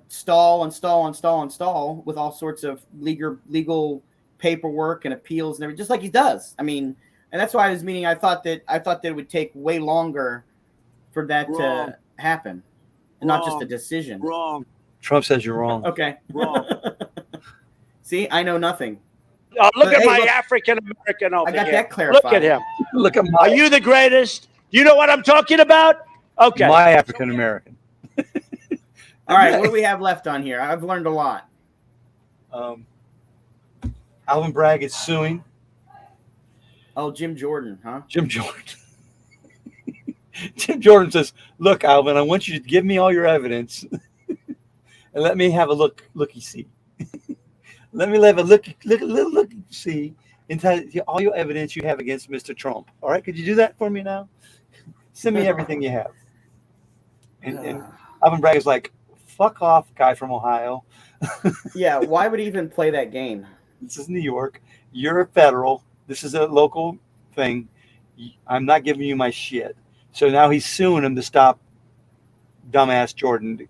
stall with all sorts of legal paperwork and appeals and everything, just like he does. I mean, and that's why I was meaning. I thought that it would take way longer for that to happen, and not just a decision. Wrong. Trump says you're wrong. Okay. Wrong. See, I know nothing. Look at my African American over here. I got that clarified. Look at him. Look at Are you the greatest? You know what I'm talking about? Okay. My African American. All right, what do we have left on here? I've learned a lot. Alvin Bragg is suing. Oh, Jim Jordan, huh? Jim Jordan. Jim Jordan says, "Look, Alvin, I want you to give me all your evidence, and let me have a looky see. Let me have a look see into all your evidence you have against Mr. Trump. All right, could you do that for me now? Send me everything you have." And Alvin Bragg is like, "Fuck off, guy from Ohio." Yeah, why would he even play that game? This is New York. You're a federal. This is a local thing. I'm not giving you my shit. So now he's suing him to stop dumbass Jordan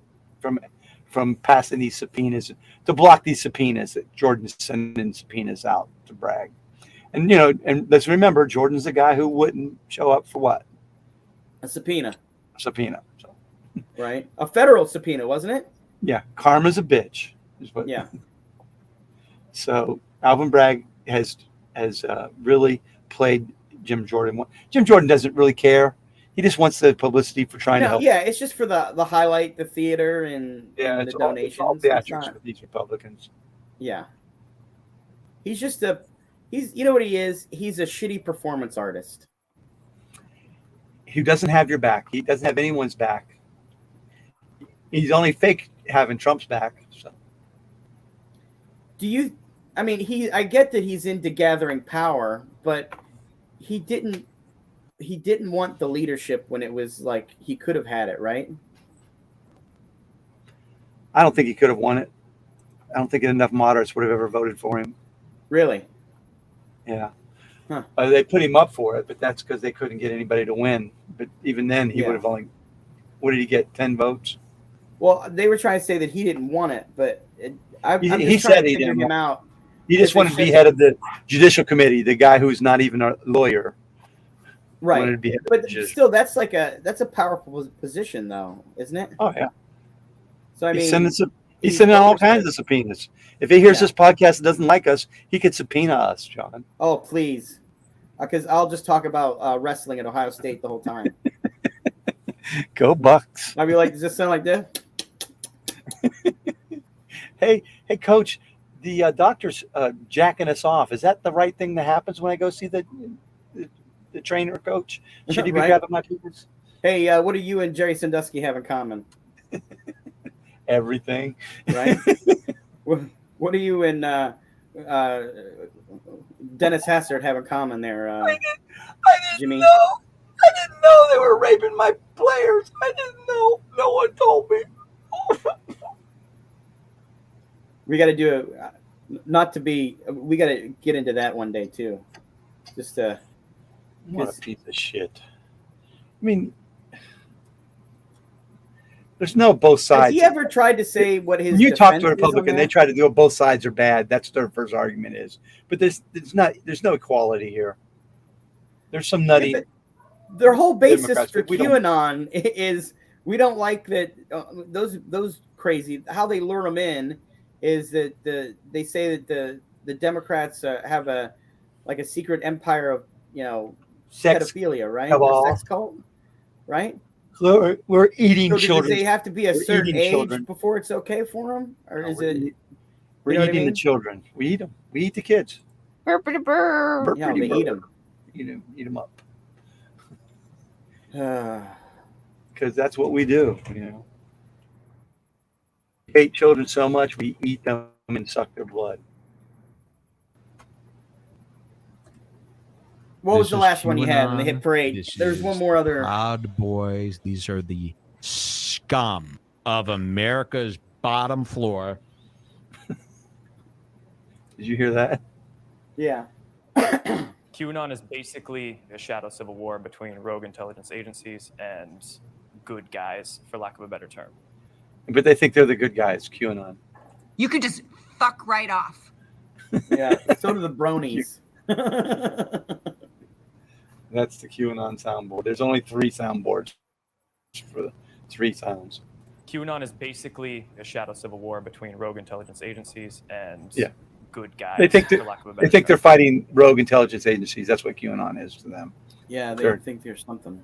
from passing these subpoenas to block these subpoenas that Jordan's sending subpoenas out to Bragg. And and let's remember, Jordan's the guy who wouldn't show up for what? A subpoena. Subpoena. So. Right. A federal subpoena, wasn't it? Yeah. Karma's a bitch. Yeah. So Alvin Bragg has really played Jim Jordan. Jim Jordan doesn't really care. He just wants the publicity for trying to help. Yeah, it's just for the highlight, the theater, and it's the donations. All theatrics for these Republicans. Yeah. He's just you know what he is? He's a shitty performance artist. Who doesn't have your back. He doesn't have anyone's back. He's only fake having Trump's back. So. I get that he's into gathering power, but he didn't want the leadership when it was like he could have had it, right? I don't think he could have won it. I don't think enough moderates would have ever voted for him. Really? Yeah. Huh. They put him up for it, but that's because they couldn't get anybody to win. But even then, he would have only, what did he get, 10 votes? Well, they were trying to say that he didn't want it, but he said he didn't him out. He just wanted to be head of the Judicial Committee, the guy who's not even a lawyer. Right. But still, that's a powerful position, though, isn't it? Oh, yeah. So, he's sending all kinds of subpoenas. If he hears this podcast and doesn't like us, he could subpoena us, John. Oh, please. Because I'll just talk about wrestling at Ohio State the whole time. Go Bucks. I'll be like, does this sound like this? Hey, Coach, the doctor's jacking us off. Is that the right thing that happens when I go see the trainer, Coach? Should he be grabbing my peepers? Hey, what do you and Jerry Sandusky have in common? Everything. Right? What do you and Dennis Hassard have in common there, I didn't Jimmy? know. I didn't know they were raping my players. I didn't know. No one told me. We got to do we got to get into that one day too. Just what a piece of shit. I mean, there's no both sides. Has he ever tried to say what his? When you talk to a Republican, they try to do it. Both sides are bad. That's their first argument is. But there's no equality here. There's some nutty. Yeah, their whole basis Democrats, for QAnon is we don't like that. Those crazy how they lure them in is that they say that the Democrats have a secret empire of sex, pedophilia, right? cabal. A sex cult, right? We're eating children. Do they have to be a certain age before it's okay for them, or is it? We're eating the children. We eat them. We eat the kids. Yeah, they eat them. Eat them up. Because that's what we do. We hate children so much we eat them and suck their blood. What was the last one you had in the hit parade? There's one more other. Proud Boys. These are the scum of America's bottom floor. Did you hear that? Yeah. QAnon is basically a shadow civil war between rogue intelligence agencies and good guys, for lack of a better term. But they think they're the good guys, QAnon. You could just fuck right off. Yeah, so do the bronies. That's the QAnon soundboard. There's only 3 soundboards for the 3 sounds. QAnon is basically a shadow civil war between rogue intelligence agencies and good guys. They think for lack of a better term. they're fighting rogue intelligence agencies. That's what QAnon is to them. Yeah, they think there's something.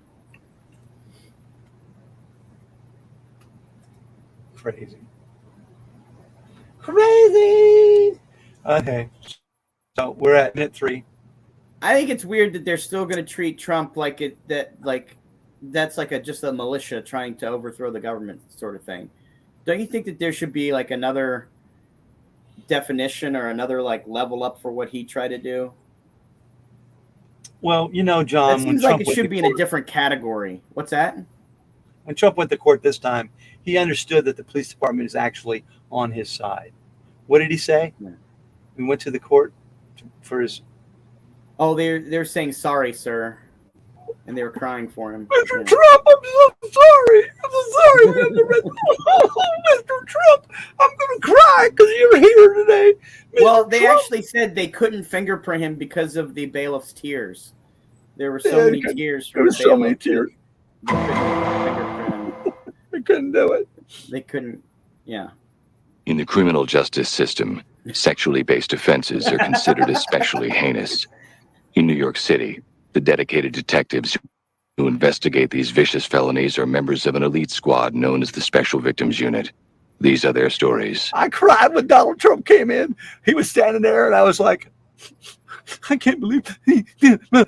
Crazy. Okay. So we're at minute 3. I think it's weird that they're still going to treat Trump like that's like just a militia trying to overthrow the government sort of thing. Don't you think that there should be like another definition or another level up for what he tried to do? Well, John, that seems like it should be in a different category. What's that? When Trump went to court this time, he understood that the police department is actually on his side. What did he say? Yeah. We went to the court for his. Oh, they're saying sorry, sir, and they were crying for him. Mr. Yeah. Trump, I'm so sorry. I'm so sorry. We have to Mr. Trump, I'm going to cry because you're here today. Mr. Well, they Trump. actually said they couldn't fingerprint him because of the bailiff's tears. There were so Yeah, many tears from there were the so many bailiff tears. that they couldn't fingerprint him. They couldn't do it. They couldn't. Yeah. In the criminal justice system, sexually based offenses are considered especially heinous. In New York City, the dedicated detectives who investigate these vicious felonies are members of an elite squad known as the Special Victims Unit. These are their stories. I cried when Donald Trump came in. He was standing there, and I was like, I can't believe he. You know,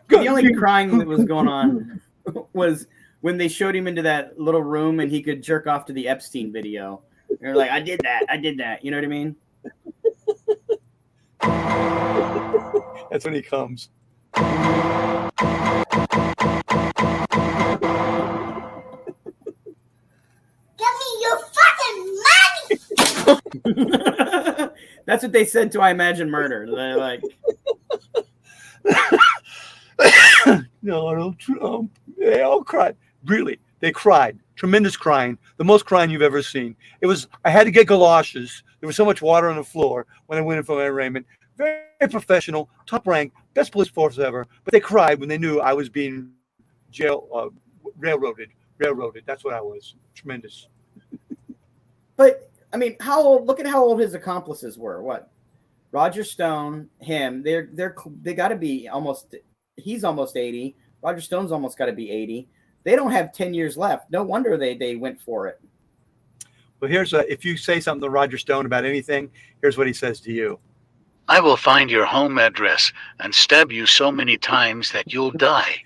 the only crying that was going on was when they showed him into that little room and he could jerk off to the Epstein video. They're like, I did that. You know what I mean? That's when he comes. Give me your fucking money! That's what they said to I Imagine Murder. They're like, Donald Trump. They all cried. Really, they cried. Tremendous crying. The most crying you've ever seen. It was. I had to get galoshes. There was so much water on the floor when I went in for my arraignment. Very professional, top rank, best police force ever. But they cried when they knew I was being railroaded. That's what I was. Tremendous. but I mean, how old? Look at how old his accomplices were. What? Roger Stone, him. They got to be almost. He's almost 80. Roger Stone's almost got to be 80. They don't have 10 years left. No wonder they went for it. Well, if you say something to Roger Stone about anything, here's what he says to you. I will find your home address and stab you so many times that you'll die.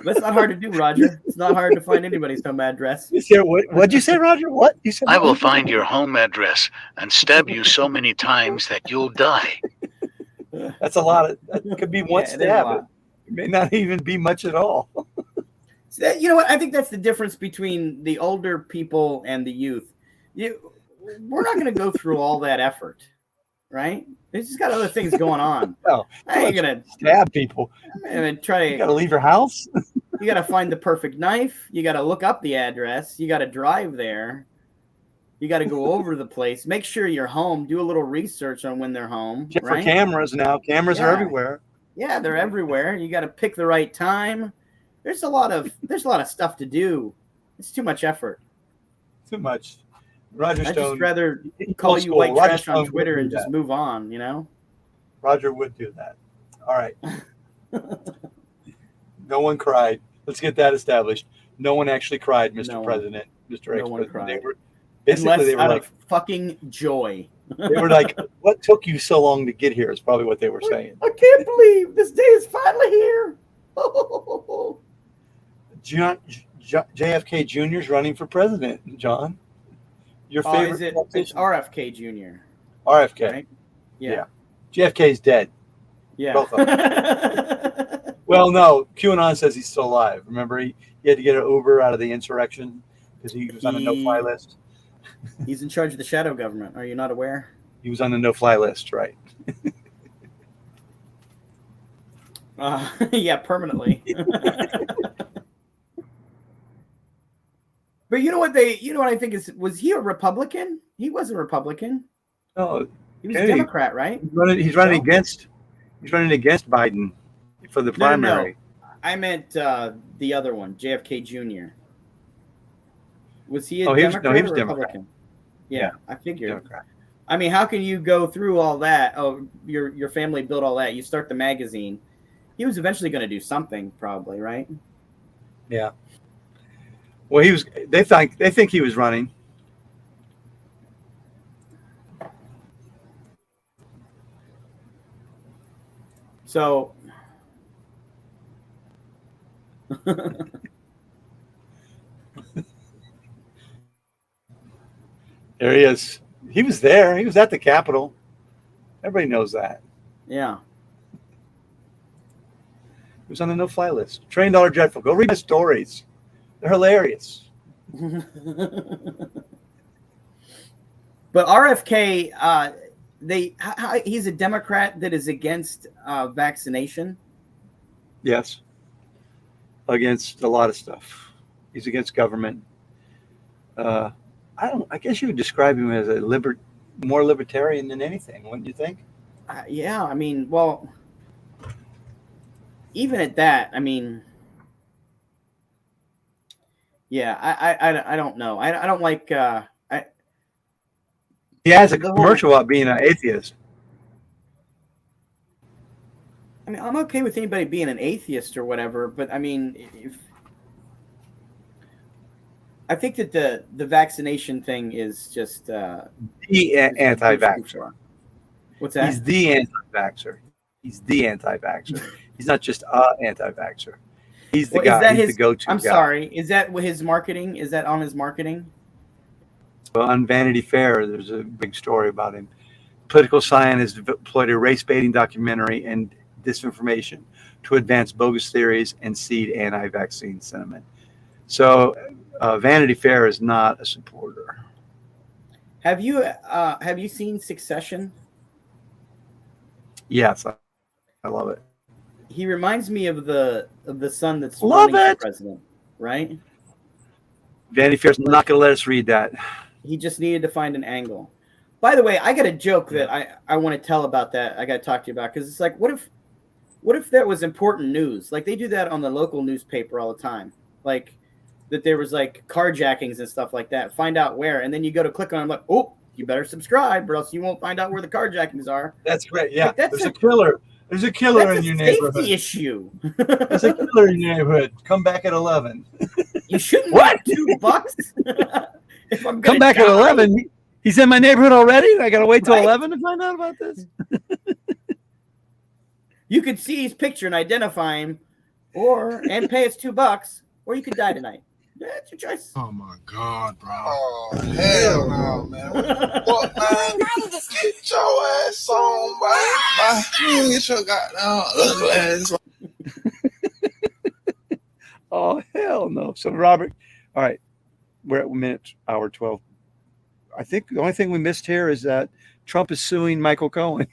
That's not hard to do, Roger. It's not hard to find anybody's home address. What'd you say, Roger? What? You said? I will find your home address and stab you so many times that you'll die. That's a lot. That could be one stab. It may not even be much at all. You know what? I think that's the difference between the older people and the youth. We're not going to go through all that effort, right? It's just got other things going on. No, I ain't going to stab people. I'm going to try. You got to leave your house. You got to find the perfect knife. You got to look up the address. You got to drive there. You got to go over the place. Make sure you're home. Do a little research on when they're home. Except right? for cameras now. Cameras are everywhere. Yeah, they're everywhere. You got to pick the right time. There's a lot of stuff to do. It's too much effort. Too much. Roger Stone. I'd just rather call you white trash on Twitter and just move on, you know? Roger would do that. All right. No one cried. Let's get that established. No one actually cried, Mr. President, Mr. Ex-President. Unless they were out like, of fucking joy. They were like, what took you so long to get here is probably what they were saying. I can't believe this day is finally here. JFK Jr. is running for president, John. Your favorite? It's RFK Jr. RFK. Right? Yeah. JFK's dead. Yeah. Both of them. Well, no. QAnon says he's still alive. Remember, he had to get an Uber out of the insurrection because he was on a no-fly list. He's in charge of the shadow government. Are you not aware? He was on the no-fly list, right? Yeah, permanently. But you know what I think was he a Republican? He was a Republican. No, he was a Democrat, right? He's running against Biden for the primary. No. I meant the other one, JFK Jr. Was he a Democrat he was or Democrat. Republican? Yeah, I figured. Democrat. I mean, how can you go through all that? Oh, your family built all that. You start the magazine. He was eventually going to do something, probably, right? Yeah. Well, he was. They think he was running. So. There he is. He was there. He was at the Capitol. Everybody knows that. Yeah. He was on the no-fly list. $1 trillion dreadful. Go read the stories. They're hilarious. But But RFK, he's a Democrat that is against vaccination. Yes. Against a lot of stuff. He's against government. I guess you would describe him as a more libertarian than anything, wouldn't you think? Yeah, I mean, well, even at that, I mean, yeah, I don't know. I don't like. He has a commercial about being an atheist. I mean, I'm okay with anybody being an atheist or whatever, but I mean, I think that the vaccination thing is just the anti-vaxxer. What's that? He's the anti-vaxxer. He's the anti-vaxxer. He's not just an anti-vaxxer. He's the guy. He's the go-to guy. I'm sorry. Is that his marketing? Is that on his marketing? Well, on Vanity Fair, there's a big story about him. Political scientists deployed a race-baiting documentary and disinformation to advance bogus theories and seed anti-vaccine sentiment. So, Vanity Fair is not a supporter. Have you seen Succession? Yes, I love it. He reminds me of the son that's running for president, right? Vanity Fair's not going to let us read that. He just needed to find an angle. By the way, I got a joke that I want to tell about that. I got to talk to you about, because it's like, what if that was important news? Like, they do that on the local newspaper all the time. Like, that there was like carjackings and stuff like that. Find out where, and then you go to click on it, like, oh, you better subscribe, or else you won't find out where the carjackings are. That's great. Yeah, like, there's a killer. There's a killer in your neighborhood. Safety issue. There's a killer in your neighborhood. Come back at 11. You shouldn't. What? $2. If I'm come back at 11. He's in my neighborhood already. I gotta wait till 11 to find out about this. You could see his picture and identify him, and pay us $2, or you could die tonight. That's your choice. Oh my God, bro. Oh, hell no, man. What the fuck, man? Get your ass on, bro. You get your goddamn ugly ass on. Oh, hell no. So, Robert, all right, we're at hour 12. I think the only thing we missed here is that Trump is suing Michael Cohen.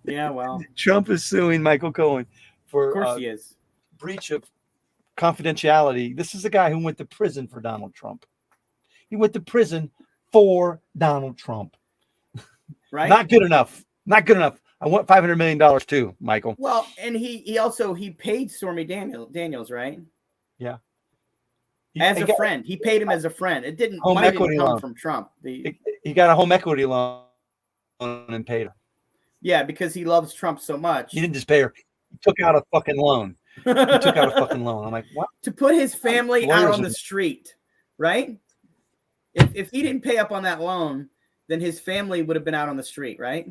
Yeah, well. Trump is suing Michael Cohen for of course he is. Breach of confidentiality. This is a guy who went to prison for Donald Trump. He went to prison for Donald Trump. Right? Not good enough. Not good enough. I want $500 million too, Michael. Well, and he also paid Stormy Daniels, right? Yeah. As a friend. He paid him as a friend. It didn't come from Trump. He got a home equity loan and paid her. Yeah, because he loves Trump so much. He didn't just pay her. He took out a fucking loan. He took out a fucking loan. I'm like, what? To put his family out on the street, right? If he didn't pay up on that loan, then his family would have been out on the street, right?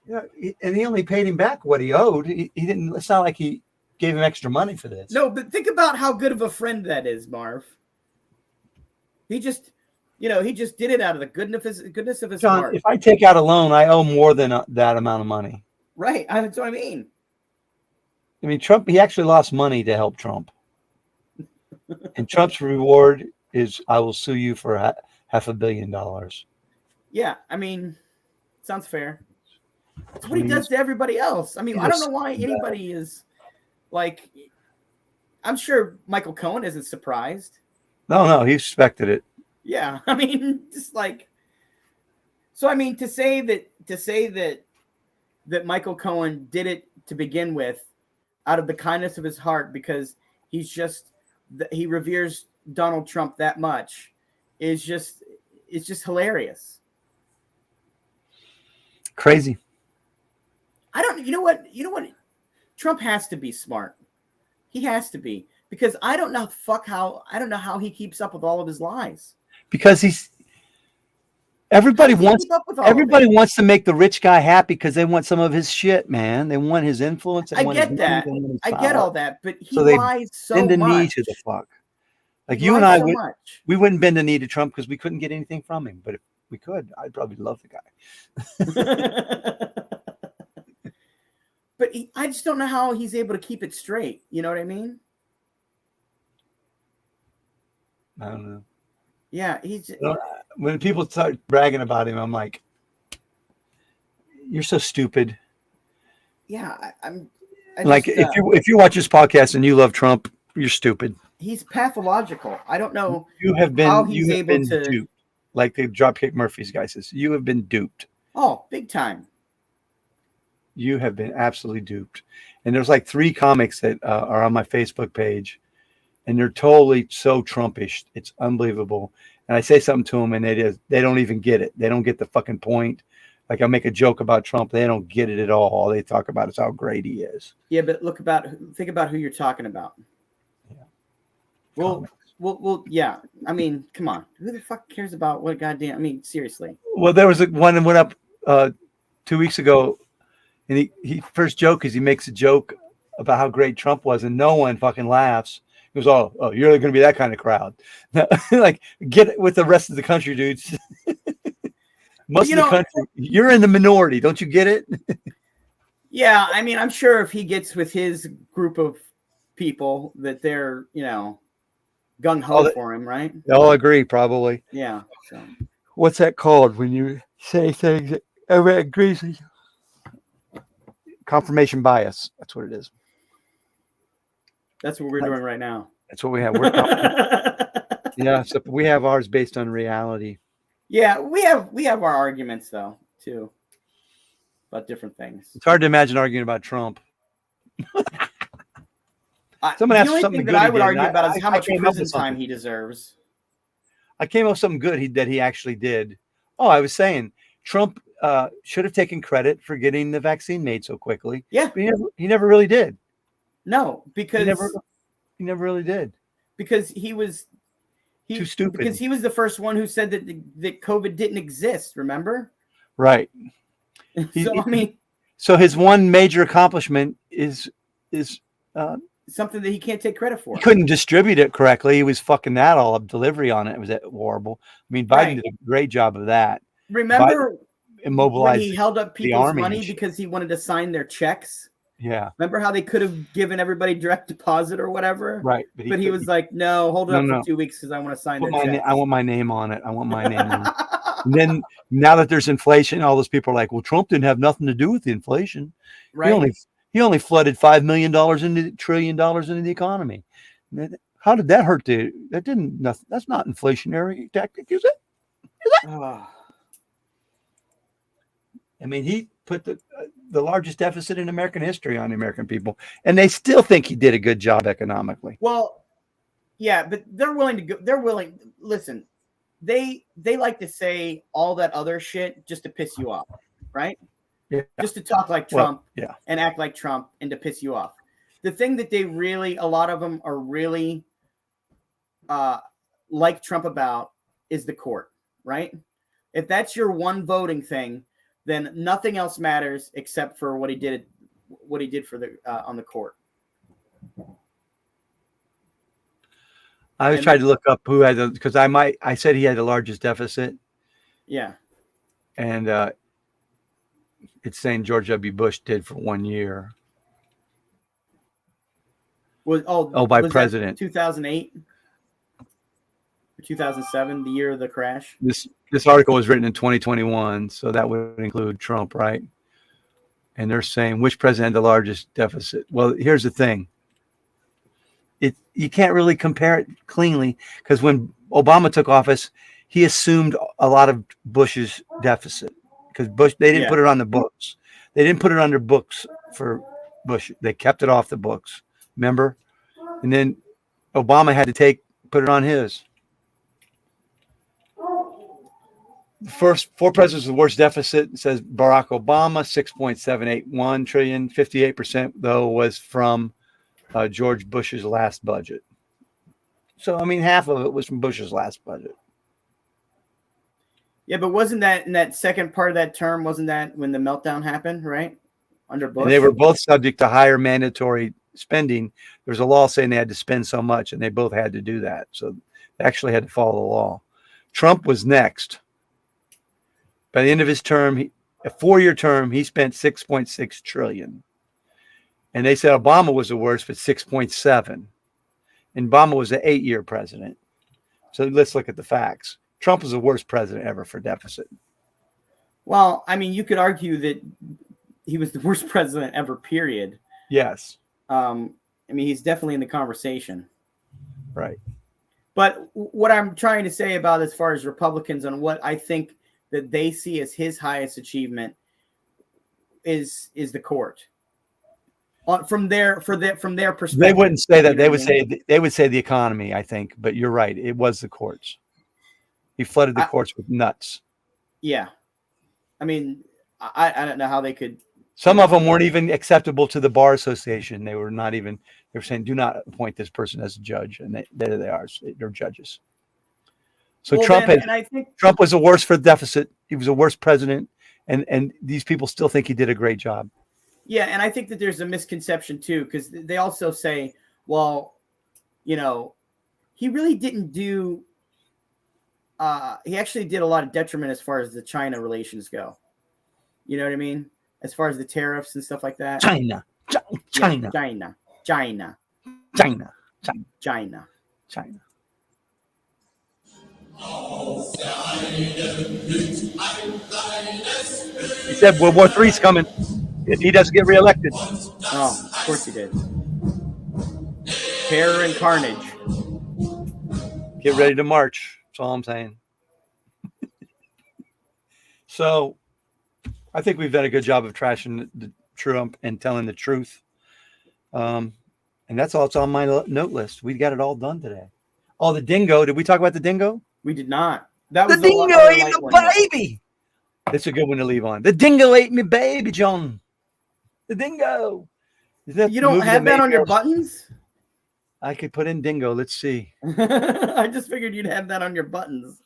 Yeah, and he only paid him back what he owed. He didn't. It's not like he gave him extra money for this. No, but think about how good of a friend that is, Marv. He just did it out of the goodness of his John, heart. if I take out a loan, I owe more than that amount of money. Right. That's what I mean. I mean, Trump, he actually lost money to help Trump. And Trump's reward is, I will sue you for $500 million. Yeah, I mean, sounds fair. That's what he does to everybody else. I mean, I don't know why anybody is like, I'm sure Michael Cohen isn't surprised. No, he expected it. Yeah, I mean, just like, so I mean, to say that Michael Cohen did it to begin with, out of the kindness of his heart, because he reveres Donald Trump that much, it's just hilarious. Crazy. You know what? Trump has to be smart. He has to be, because I don't know how he keeps up with all of his lies. Because everybody wants to make the rich guy happy because they want some of his shit, man. They want his influence. I get that. I get all that, but he lies so much. Bend the knee to the fuck. Like you and I we wouldn't bend the knee to Trump because we couldn't get anything from him. But if we could, I'd probably love the guy. But I just don't know how he's able to keep it straight. You know what I mean? I don't know. Yeah, when people start bragging about him, I'm like, you're so stupid. Yeah, I Like just, if you watch this podcast and you love Trump, you're stupid. he's pathological. I don't know You have how been he's able to. duped. Like the Dropkick Murphys guy says, you have been duped. Oh, big time. You have been absolutely duped. And there's like 3 comics that are on my Facebook page, and they're totally so Trumpish. It's unbelievable. And I say something to them, and they don't even get it. They don't get the fucking point. Like I make a joke about Trump, they don't get it at all. All they talk about is how great he is. Yeah, but think about who you're talking about. Yeah. Well, yeah. I mean, come on. Who the fuck cares about what goddamn? I mean, seriously. Well, there was one that went up 2 weeks ago, and he first joke is he makes a joke about how great Trump was, and no one fucking laughs. He goes, "Oh, you're going to be that kind of crowd." Like, get it with the rest of the country, dudes. Most of the country, you're in the minority. Don't you get it? Yeah, I mean, I'm sure if he gets with his group of people that they're, gung ho for him, right? They'll agree, probably. Yeah. So. What's that called when you say things that everyone agrees with you? Confirmation bias. That's what it is. That's what we're doing right now. That's what we have. Yeah, so we have ours based on reality. Yeah, we have our arguments though too, about different things. It's hard to imagine arguing about Trump. Someone asked something that I would argue about is how much prison time he deserves. I came up with something good that he actually did. Oh, I was saying Trump should have taken credit for getting the vaccine made so quickly. Yeah, but he never really did. No, because he never really did. Because he was too stupid. Because he was the first one who said that COVID didn't exist. Remember? Right. So his one major accomplishment is something that he can't take credit for. He couldn't distribute it correctly. He was fucking that all up. Delivery on it was horrible. I mean, Biden did a great job of that. Remember immobilized when he held up people's money because he wanted to sign their checks? Yeah. Remember how they could have given everybody direct deposit or whatever? Right. But he was like, no, hold it up for 2 weeks because I want to sign their checks. I want my name on it. I want my name on it. And then now that there's inflation, all those people are like, well, Trump didn't have nothing to do with the inflation. Right. He only flooded $5 million into $1 trillion into the economy. How did that hurt that's not inflationary tactic, is it? I mean, he put the largest deficit in American history on the American people, and they still think he did a good job economically. Well, yeah, but they're willing to go. They're willing. Listen, they like to say all that other shit just to piss you off, right? Yeah. Just to talk like Trump, yeah, and act like Trump, and to piss you off. The thing that a lot of them are really like Trump about is the court, right? If that's your one voting thing, then nothing else matters except for what he did for the on the court. I was trying to look up who had because I said he had the largest deficit. Yeah. And it's saying George W. Bush did for 1 year. By president. 2008 or 2007, the year of the crash. This article was written in 2021, so that would include Trump, right? And they're saying which president had the largest deficit. Well, here's the thing. You can't really compare it cleanly because when Obama took office, he assumed a lot of Bush's deficit because they didn't put it on the books. They didn't put it on their books for Bush. They kept it off the books. Remember? And then Obama had to put it on his. The first 4 presidents with the worst deficit says Barack Obama, 6.781 trillion. 58% though was from George Bush's last budget. So I mean, half of it was from Bush's last budget. Yeah, but wasn't that in that second part of that term? Wasn't that when the meltdown happened? Right, under Bush. And they were both subject to higher mandatory spending. There's a law saying they had to spend so much, and they both had to do that. So they actually had to follow the law. Trump was next. By the end of his term, a 4-year term, he spent 6.6 trillion. And they said Obama was the worst, but 6.7. And Obama was an 8-year president. So let's look at the facts. Trump was the worst president ever for deficit. Well, I mean, you could argue that he was the worst president ever, period. Yes. I mean, he's definitely in the conversation. Right. But what I'm trying to say about as far as Republicans and what I think that they see as his highest achievement is the court. From their perspective. They wouldn't say that. You know They what would I mean? say they would say the economy, I think. But you're right. It was the courts. He flooded the courts with nuts. Yeah. I mean, I don't know how they could. Some of them weren't even acceptable to the bar association. They were not even. They were saying, "Do not appoint this person as a judge," and there they are. They're judges. So Well, Trump was the worst for the deficit. He was the worst president, and these people still think he did a great job. Yeah, and I think that there's a misconception too, because they also say, well, you know, he really didn't do. He actually did a lot of detriment as far as the China relations go. You know what I mean? As far as the tariffs and stuff like that. China. He said World War III's coming if he doesn't get reelected. Oh, of course he did. Terror and carnage. Get ready to march. That's all I'm saying. So I think we've done a good job of trashing the Trump and telling the truth. And that's all it's on my note list. We got it all done today. Oh, the dingo. Did we talk about the dingo? We did not. That was the dingo ate the baby. It's a good one to leave on. The dingo ate me baby, John. The dingo. You don't have that on your buttons? I could put in dingo. Let's see. I just figured you'd have that on your buttons.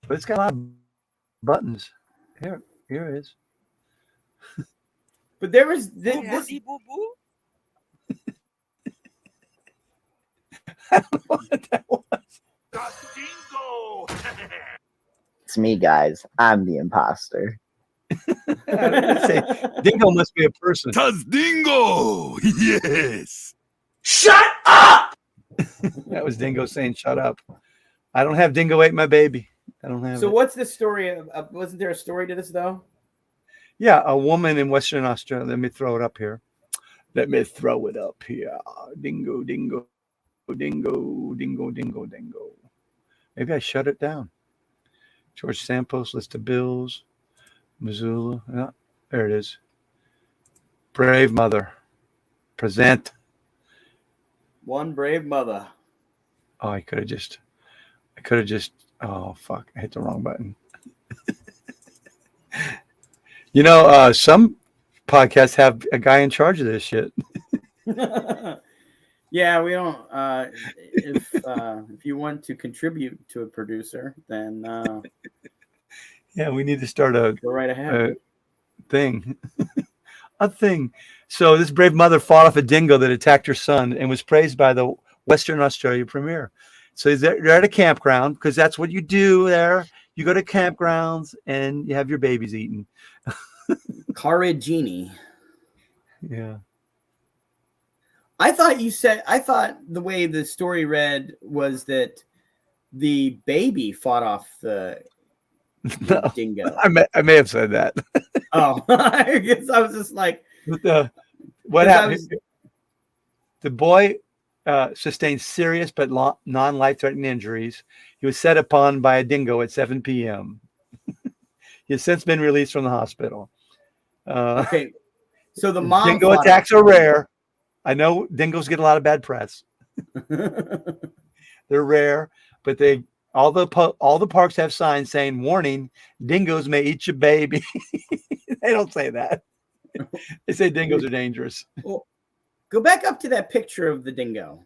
But it's got a lot of buttons. Here it is. But there was this. I don't know what that was. It's me, guys. I'm the imposter. Say, Dingo must be a person. Taz Dingo! Yes! Shut up! That was Dingo saying, shut up. I don't have Dingo ate my baby. I don't have So it. what's the story of, wasn't there a story to this though? Yeah, a woman in Western Australia. Let me throw it up here. Dingo, dingo, dingo, dingo, dingo, dingo. Maybe I shut it down. George Sampos, list of bills. Missoula. Yeah, there it is. Brave mother. Present. One brave mother. Oh, I could have just, oh, fuck. I hit the wrong button. You know, some podcasts have a guy in charge of this shit. Yeah, we don't. If you want to contribute to a producer, then yeah, we need to start a go right ahead. Thing. A thing. So this brave mother fought off a dingo that attacked her son and was praised by the Western Australia Premier. So they're at a campground because that's what you do there. You go to campgrounds and you have your babies eaten. Carigini. Yeah. I thought the way the story read was that the baby fought off the dingo. I may have said that. Oh, I guess I was just like, what happened? The boy sustained serious but non-life-threatening injuries. He was set upon by a dingo at 7 p.m. He has since been released from the hospital. Okay, so the mom dingo attacks are rare. I know dingoes get a lot of bad press. They're rare, but all the parks have signs saying, "Warning: dingoes may eat your baby." They don't say that. They say dingoes are dangerous. Well, go back up to that picture of the dingo.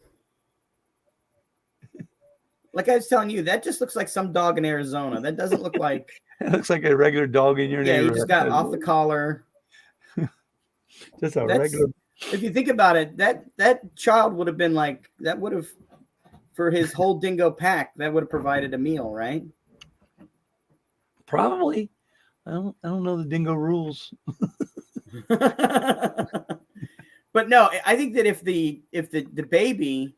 Like I was telling you, that just looks like some dog in Arizona. That doesn't look like. It looks like a regular dog in your neighborhood. Yeah, he just got off the collar. Just a regular. If you think about it, that child would have been like, that would have, for his whole dingo pack, that would have provided a meal, right? Probably. I don't know the dingo rules. But no, I think that if the baby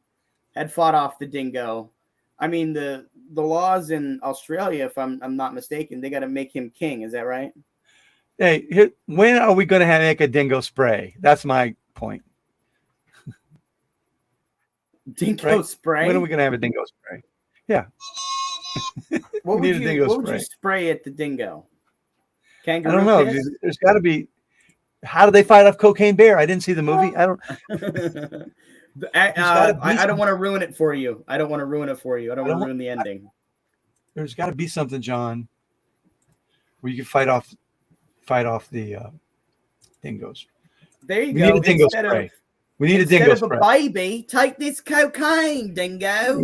had fought off the dingo, I mean the the laws in Australia, if I'm not mistaken, they got to make him king. Is that right? Hey, when are we going to make a dingo spray? That's my point. Dingo spray? When are we going to have a dingo spray? Yeah. What We would need a you dingo What would you spray. spray at the dingo? I Kangaroo don't know. piss? There's got to be. How do they fight off Cocaine Bear? I didn't see the movie. I don't. I don't want to ruin it for you. I don't want to ruin it for you. I don't want to ruin the ending. There's got to be something, John, where you can fight off the dingoes. There you We go. need a dingo spray. We need a dingo Instead of spray. a baby, take this cocaine, dingo.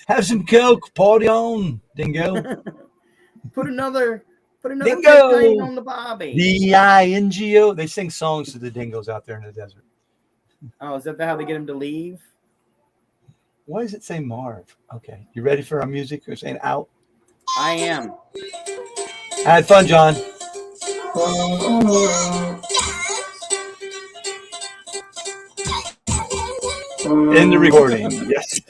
Have some coke. Party on, dingo. Put another Dingo. cocaine on the Bobby. Dingo. They sing songs to the dingoes out there in the desert. Oh, is that how they get him to leave? Why does it say Marv? Okay, you ready for our music? We're saying out. I am. I had fun, John. In the recording, yes.